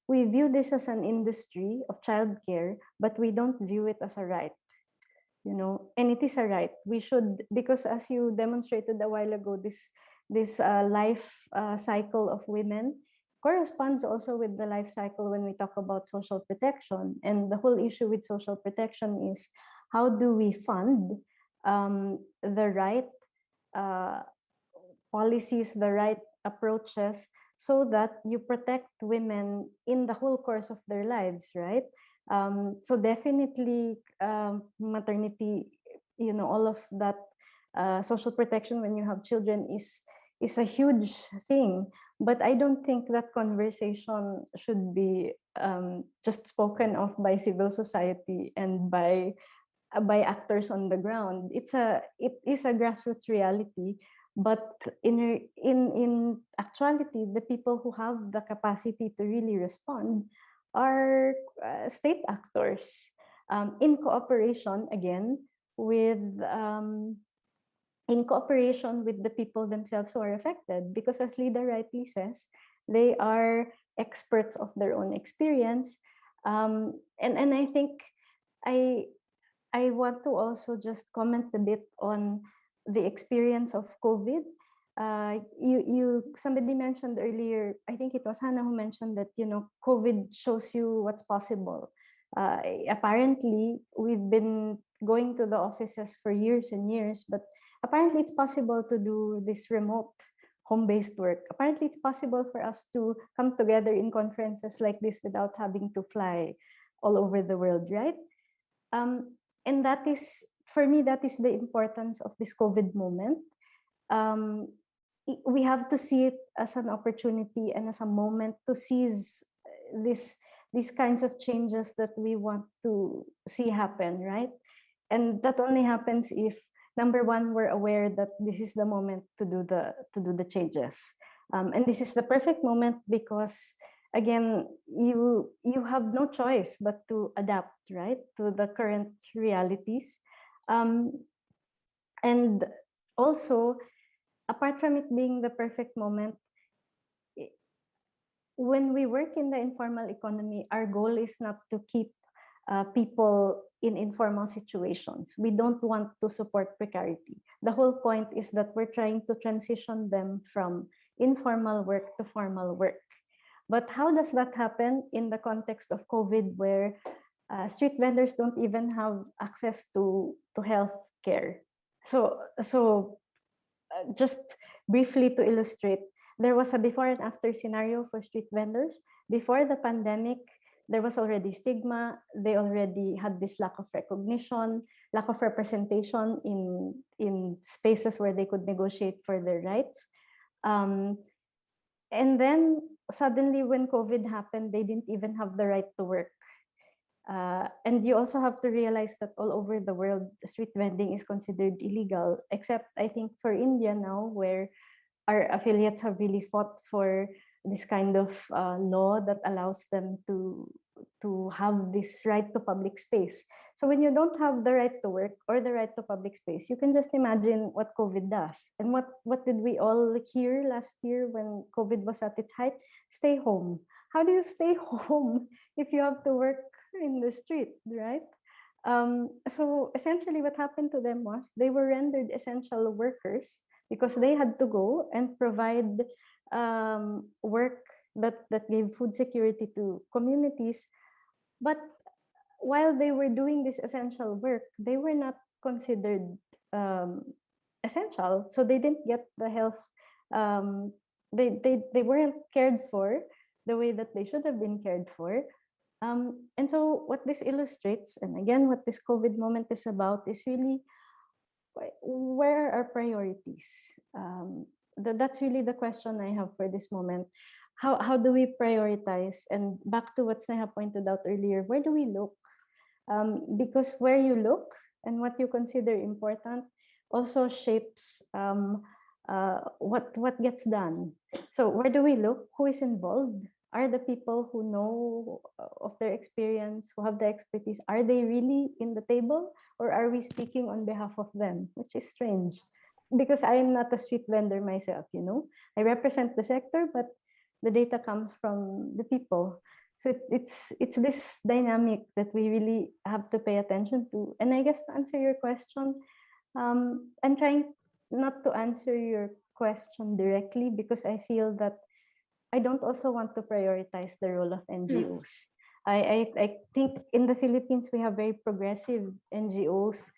we view this as an industry of childcare, but we don't view it as a right, you know. And it is a right. We should, because as you demonstrated a while ago, this life cycle of women corresponds also with the life cycle when we talk about social protection. And the whole issue with social protection is how do we fund the right policies, the right approaches, so that you protect women in the whole course of their lives, right? So definitely maternity, all of that social protection when you have children is a huge thing. But I don't think that conversation should be just spoken of by civil society and by actors on the ground. It is a grassroots reality, but in actuality, the people who have the capacity to really respond are state actors, in cooperation again with the people themselves who are affected. Because as Lida rightly says, they are experts of their own experience, and I think I want to also just comment a bit on the experience of COVID. Somebody mentioned earlier, I think it was Hannah who mentioned that, COVID shows you what's possible. Apparently, we've been going to the offices for years and years, but apparently it's possible to do this remote home-based work. Apparently it's possible for us to come together in conferences like this without having to fly all over the world, right? And that is, for me, that is the importance of this COVID moment. We have to see it as an opportunity and as a moment to seize these kinds of changes that we want to see happen, right? And that only happens if, number one, we're aware that this is the moment to do the changes. And this is the perfect moment because, again, you have no choice but to adapt, right, to the current realities. And also, apart from it being the perfect moment, when we work in the informal economy, our goal is not to keep people in informal situations. We don't want to support precarity. The whole point is that we're trying to transition them from informal work to formal work. But how does that happen in the context of COVID, where street vendors don't even have access to health care? So just briefly to illustrate, there was a before and after scenario for street vendors. Before the pandemic, there was already stigma. They already had this lack of recognition, lack of representation in spaces where they could negotiate for their rights. And then suddenly when COVID happened, they didn't even have the right to work. And you also have to realize that all over the world, street vending is considered illegal, except I think for India now, where our affiliates have really fought for this kind of law that allows them to have this right to public space. So when you don't have the right to work or the right to public space, you can just imagine what COVID does. And what did we all hear last year when COVID was at its height? Stay home. How do you stay home if you have to work in the street, right? So essentially what happened to them was they were rendered essential workers because they had to go and provide work that gave food security to communities. But while they were doing this essential work, they were not considered essential. So they didn't get the health, they weren't cared for the way that they should have been cared for. And so what this illustrates, and again, what this COVID moment is about, is really where are our priorities? That's really the question I have for this moment. How do we prioritize? And back to what Sneha pointed out earlier, where do we look? Because where you look and what you consider important also shapes what gets done. So where do we look? Who is involved? Are the people who know of their experience, who have the expertise, are they really in the table, or are we speaking on behalf of them? Which is strange, because I am not a street vendor myself, I represent the sector, but the data comes from the people. So it's this dynamic that we really have to pay attention to. And I guess to answer your question, I'm trying not to answer your question directly, because I feel that I don't also want to prioritize the role of NGOs. I think in the Philippines we have very progressive NGOs,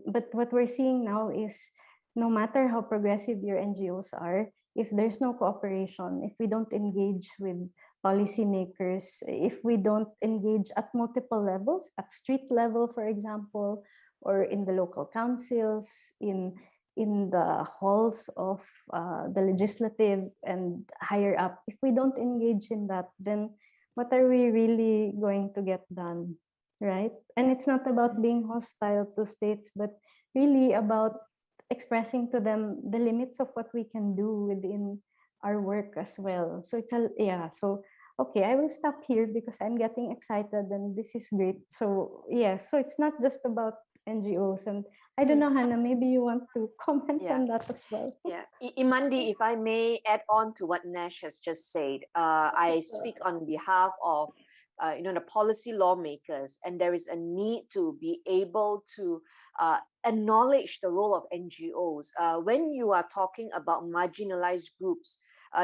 but what we're seeing now is no matter how progressive your NGOs are, if there's no cooperation, if we don't engage with policymakers, if we don't engage at multiple levels, at street level, for example, or in the local councils, in the halls of the legislative and higher up, if we don't engage in that, then what are we really going to get done, right? And it's not about being hostile to states, but really about expressing to them the limits of what we can do within our work as well. So it's so okay, I will stop here because I'm getting excited and this is great. So yeah, so it's not just about NGOs, and I don't know, Hannah, maybe you want to comment on that as well. Yeah, Imandi, if I may add on to what Nash has just said, I speak on behalf of the policy lawmakers, and there is a need to be able to acknowledge the role of NGOs. When you are talking about marginalized groups,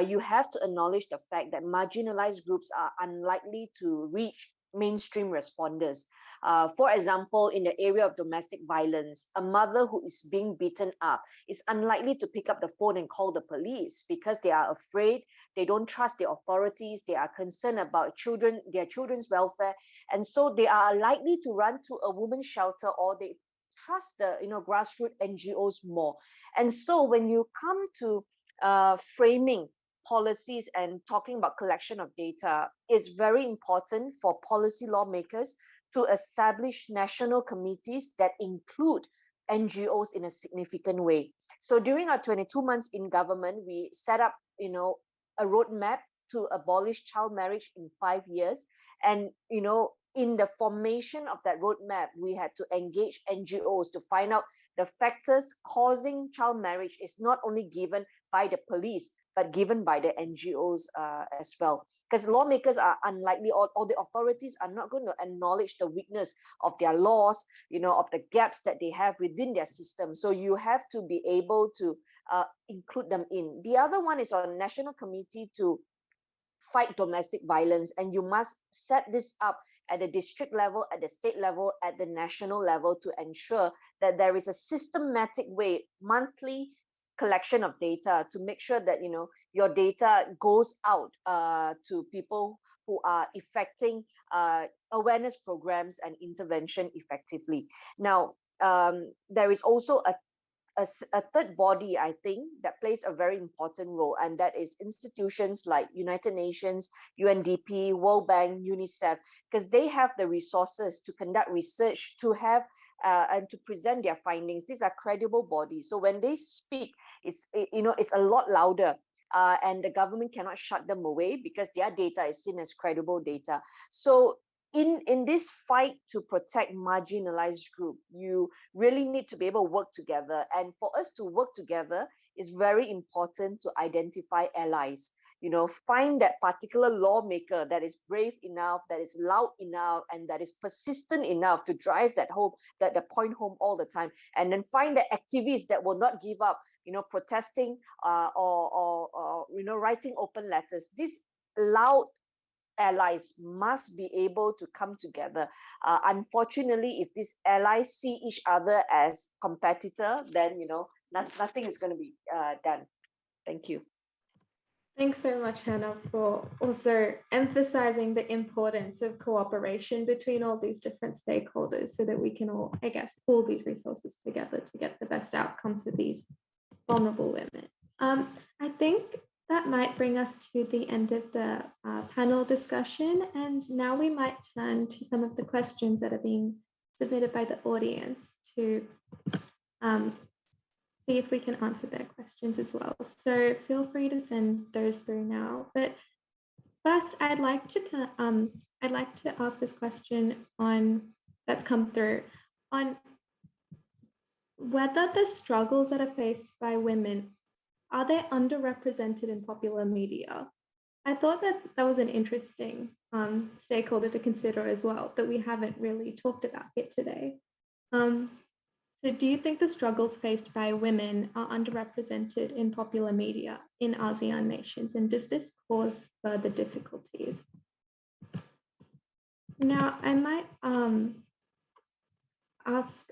you have to acknowledge the fact that marginalized groups are unlikely to reach mainstream responders. For example, in the area of domestic violence, a mother who is being beaten up is unlikely to pick up the phone and call the police because they are afraid, they don't trust the authorities, they are concerned about their children's welfare, and so they are likely to run to a women's shelter, or they trust the grassroots NGOs more. And so when you come to framing policies and talking about collection of data, it's very important for policy lawmakers to establish national committees that include NGOs in a significant way. So during our 22 months in government, we set up, a roadmap to abolish child marriage in 5 years. And, in the formation of that roadmap, we had to engage NGOs to find out the factors causing child marriage is not only given by the police, but given by the NGOs as well. Because lawmakers are unlikely, or the authorities are not going to acknowledge the weakness of their laws, of the gaps that they have within their system. So you have to be able to include them in. The other one is on National Committee to fight domestic violence, and you must set this up at the district level, at the state level, at the national level, to ensure that there is a systematic way, monthly collection of data, to make sure that your data goes out to people who are effecting awareness programs and intervention effectively. Now, there is also a third body, I think, that plays a very important role, and that is institutions like United Nations, UNDP, World Bank, UNICEF, because they have the resources to conduct research, to have and to present their findings. These are credible bodies. So when they speak, it's a lot louder. And the government cannot shut them away because their data is seen as credible data. So in this fight to protect marginalized group, you really need to be able to work together. And for us to work together, it's very important to identify allies. Find that particular lawmaker that is brave enough, that is loud enough, and that is persistent enough to drive that point home all the time. And then find the activists that will not give up, protesting or writing open letters. These loud allies must be able to come together. Unfortunately, if these allies see each other as competitor, then nothing is going to be done. Thank you. Thanks so much, Hannah, for also emphasizing the importance of cooperation between all these different stakeholders so that we can all, I guess, pull these resources together to get the best outcomes for these vulnerable women. I think that might bring us to the end of the panel discussion. And now we might turn to some of the questions that are being submitted by the audience to see if we can answer their questions as well. So feel free to send those through now. But first, I'd like to ask this question that's come through on whether the struggles that are faced by women, are they underrepresented in popular media? I thought that was an interesting stakeholder to consider as well, that we haven't really talked about it today. So do you think the struggles faced by women are underrepresented in popular media in ASEAN nations? And does this cause further difficulties? Now, I might ask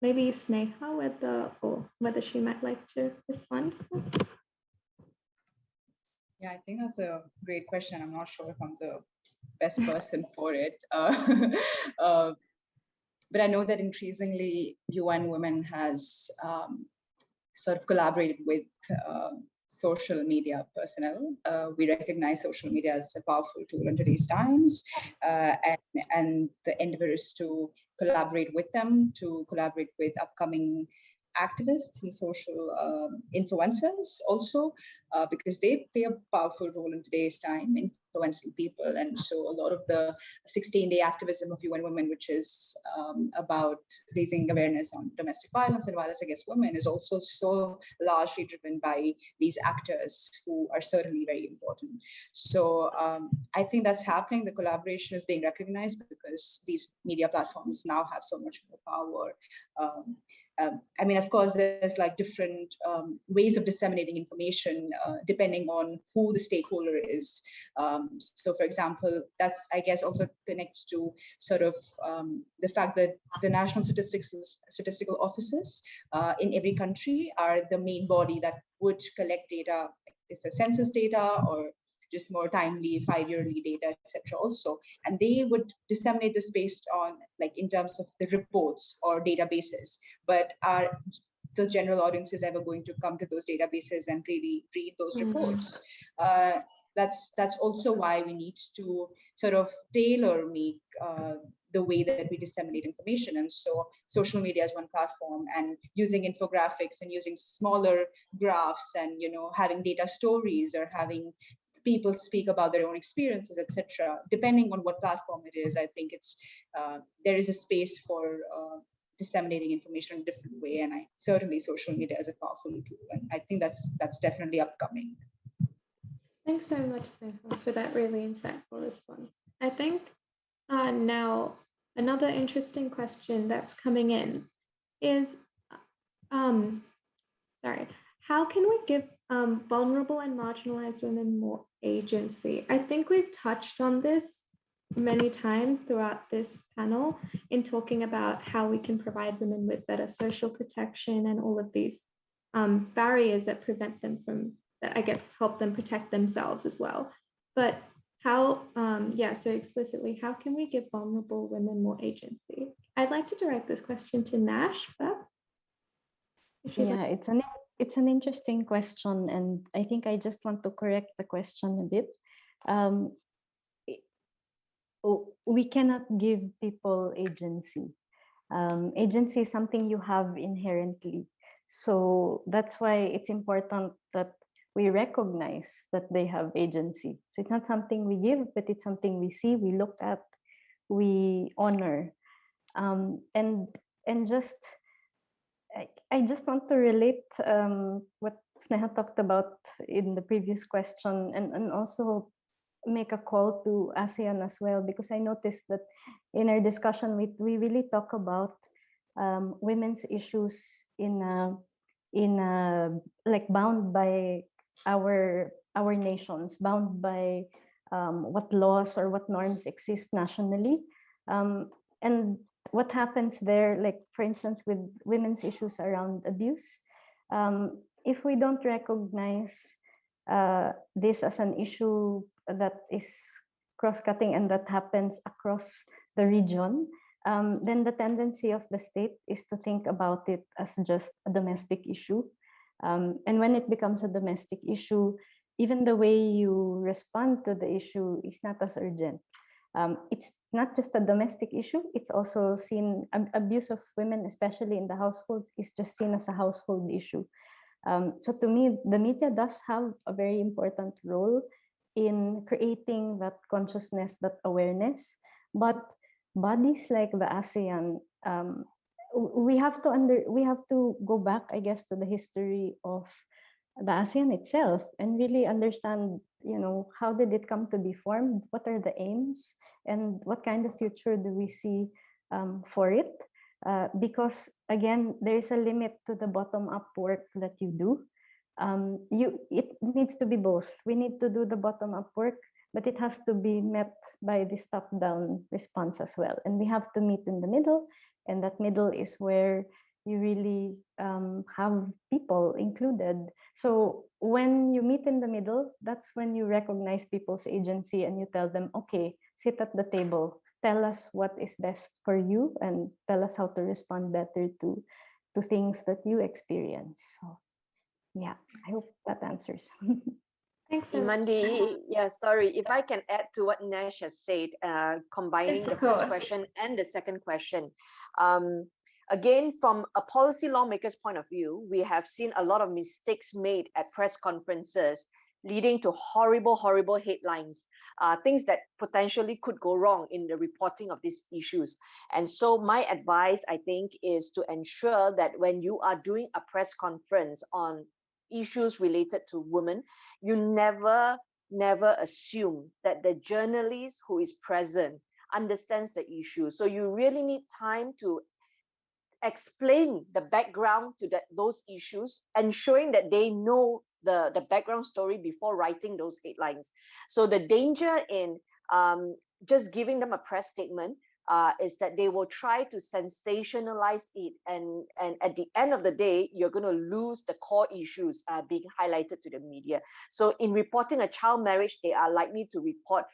maybe Sneha whether she might like to respond. Yeah, I think that's a great question. I'm not sure if I'm the best person for it. But I know that increasingly UN Women has sort of collaborated with social media personnel. We recognize social media as a powerful tool in today's times, and the endeavor is to collaborate with them, to collaborate with upcoming activists and social influencers also, because they play a powerful role in today's time, influencing people. And so a lot of the 16-day activism of UN Women, which is about raising awareness on domestic violence and violence against women, is also so largely driven by these actors who are certainly very important. So I think that's happening. The collaboration is being recognized because these media platforms now have so much more power. I mean, of course, there's like different ways of disseminating information depending on who the stakeholder is. So, for example, that's, I guess, also connects to sort of the fact that the national statistical offices in every country are the main body that would collect data. It's the census data or just more timely 5-yearly data, etc. also. And they would disseminate this based on, like, in terms of the reports or databases. But are the general audience is ever going to come to those databases and really read those reports? That's also why we need to sort of tailor make the way that we disseminate information. And so social media is one platform, and using infographics and using smaller graphs and, you know, having data stories or having people speak about their own experiences, etc. Depending on what platform it is, I think it's there is a space for disseminating information in a different way. And certainly social media is a powerful tool, and I think that's definitely upcoming. Thanks so much, Sneha, for that really insightful response. I think now another interesting question that's coming in is, how can we give vulnerable and marginalized women more agency? I think we've touched on this many times throughout this panel in talking about how we can provide women with better social protection and all of these barriers that prevent them from, that I guess help them protect themselves as well. But how, so explicitly, how can we give vulnerable women more agency? I'd like to direct this question to Nash first. Yeah, it's an interesting question, and I think I just want to correct the question a bit. We cannot give people agency. Agency is something you have inherently. So that's why it's important that we recognize that they have agency. So it's not something we give, but it's something we see, we look at, we honor. And just, I just want to relate what Sneha talked about in the previous question, and also make a call to ASEAN as well, because I noticed that in our discussion, we really talk about women's issues like bound by our nations, bound by what laws or what norms exist nationally, and what happens there, like for instance with women's issues around abuse. If we don't recognize this as an issue that is cross-cutting and that happens across the region, then the tendency of the state is to think about it as just a domestic issue. And when it becomes a domestic issue, even the way you respond to the issue is not as urgent. It's not just a domestic issue, it's also seen, abuse of women, especially in the households, is just seen as a household issue. So to me, the media does have a very important role in creating that consciousness, that awareness. But bodies like the ASEAN, we have to go back, I guess, to the history of the ASEAN itself and really understand, you know, how did it come to be formed? What are the aims, and what kind of future do we see for it? Because again, there is a limit to the bottom-up work that you do. It needs to be both. We need to do the bottom-up work, but it has to be met by this top-down response as well. And we have to meet in the middle, and that middle is where you really have people included. So when you meet in the middle, that's when you recognize people's agency and you tell them, okay, sit at the table, tell us what is best for you and tell us how to respond better to things that you experience. So yeah, I hope that answers. Thanks so much. Imandi, yeah, sorry, if I can add to what Nash has said, combining Yes, the of first course. question and the second question. Again, from a policy lawmaker's point of view, we have seen a lot of mistakes made at press conferences, leading to horrible, horrible headlines, things that potentially could go wrong in the reporting of these issues. And so my advice, I think, is to ensure that when you are doing a press conference on issues related to women, you never assume that the journalist who is present understands the issue. So you really need time to explain the background to those issues, ensuring that they know the background story before writing those headlines. So the danger in just giving them a press statement is that they will try to sensationalize it, and at the end of the day, you're going to lose the core issues being highlighted to the media. So in reporting a child marriage, they are likely to report,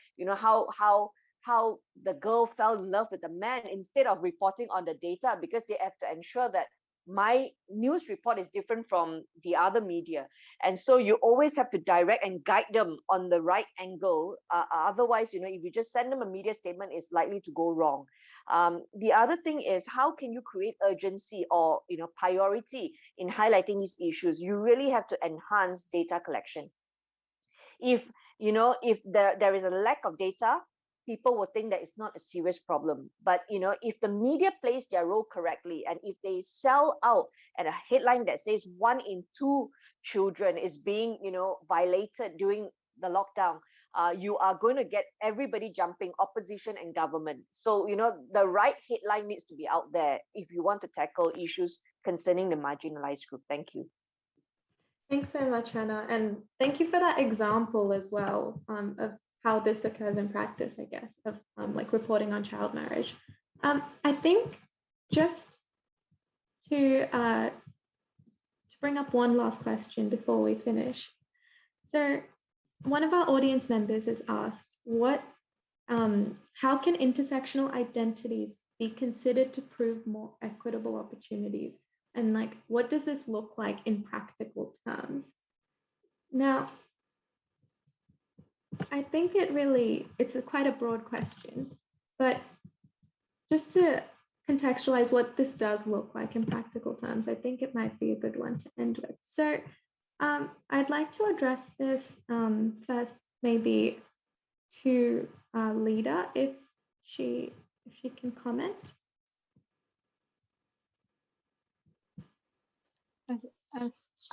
how the girl fell in love with the man, instead of reporting on the data, because they have to ensure that my news report is different from the other media. And so you always have to direct and guide them on the right angle. Otherwise, if you just send them a media statement, it's likely to go wrong. The other thing is, how can you create urgency or priority in highlighting these issues? You really have to enhance data collection. If there is a lack of data, people will think that it's not a serious problem. But if the media plays their role correctly, and if they sell out at a headline that says 1 in 2 children is being violated during the lockdown, you are going to get everybody jumping, opposition and government. So the right headline needs to be out there if you want to tackle issues concerning the marginalized group. Thank you. Thanks so much, Hannah. And thank you for that example as well of how this occurs in practice, I guess, of like reporting on child marriage. I think just to bring up one last question before we finish. So one of our audience members has asked, how can intersectional identities be considered to prove more equitable opportunities? And like, what does this look like in practical terms? Now, I think it's quite a broad question, but just to contextualize what this does look like in practical terms, I think it might be a good one to end with. So I'd like to address this first, maybe to Lida, if she can comment.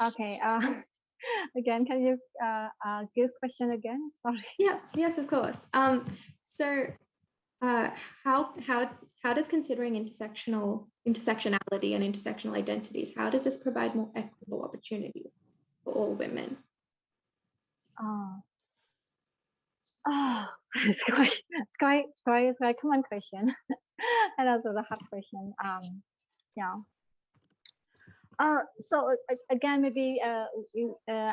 Okay. Again, can you give question again? Sorry. Yeah. Yes, of course. So, how does considering intersectionality and intersectional identities, how does this provide more equitable opportunities for all women? It's quite common question, and also the hard question. Yeah. So again, maybe I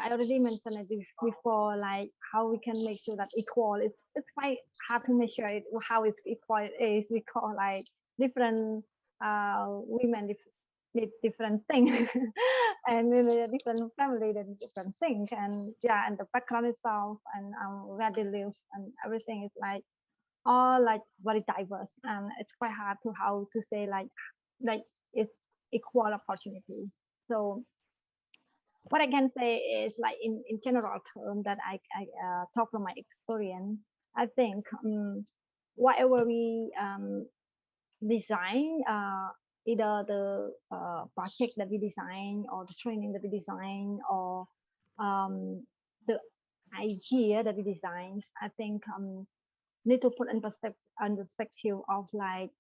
already mentioned it before, like how we can make sure that equal. It's quite hard to measure it. How it's equal is we call like different women need different things, and maybe a different family that different things, and yeah, and the background itself and where they live and everything is like all like very diverse, and it's quite hard to how to say like it's equal opportunity. So what I can say is like in general term that I talk from my experience, I think whatever we design, either the project that we design or the training that we design or the idea that we design, I think need to put in perspective of like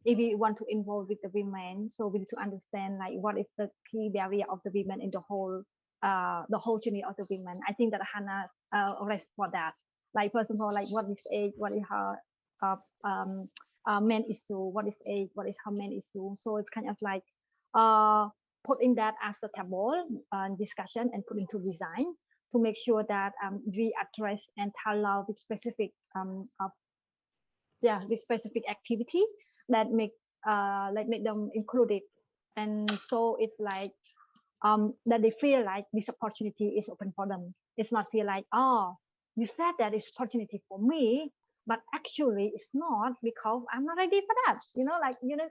if we want to involve with the women, so we need to understand like what is the key barrier of the women in the whole journey of the women. I think that Hannah raised for that, Like first of all, like what is age, what is her men issue, what is age, what is her men issue. So it's kind of like putting that as a table discussion and put into design to make sure that we address and tailor with specific with specific activity that make them included. And so it's like that they feel like this opportunity is open for them. It's not feel like, oh, you said that it's opportunity for me, but actually it's not because I'm not ready for that.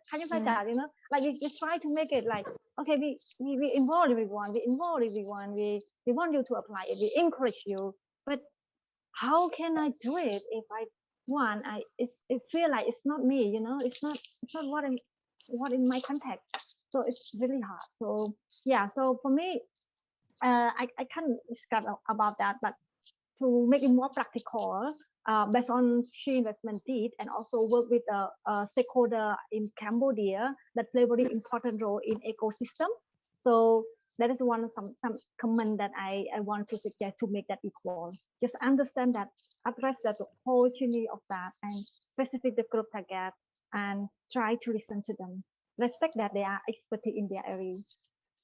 Kind of like that, like we try to make it like, okay, we involve everyone, we want you to apply it, we encourage you. But how can I do it if it feel like it's not me, it's not what in my context. So it's really hard. So yeah, so for me, I can't discuss about that, but to make it more practical, based on she investment did, and also work with a stakeholder in Cambodia that play very important role in ecosystem. So that is some comment that I want to suggest to make that equal. Just understand that, address that the whole journey of that, and specific the group target, and try to listen to them. Respect that they are expertise in their area.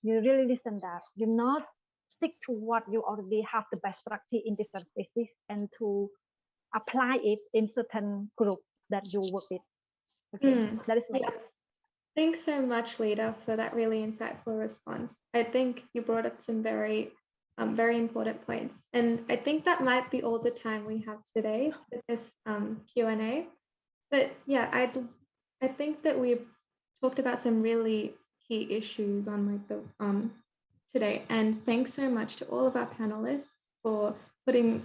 You really listen that. You not stick to what you already have the best practice in different spaces, and to apply it in certain group that you work with. Okay, that is my Thanks so much, Lida, for that really insightful response. I think you brought up some very important points. And I think that might be all the time we have today for this Q&A. But yeah, I think that we've talked about some really key issues on today. And thanks so much to all of our panelists for putting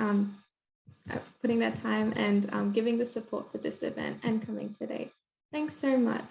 their time and giving the support for this event and coming today. Thanks so much.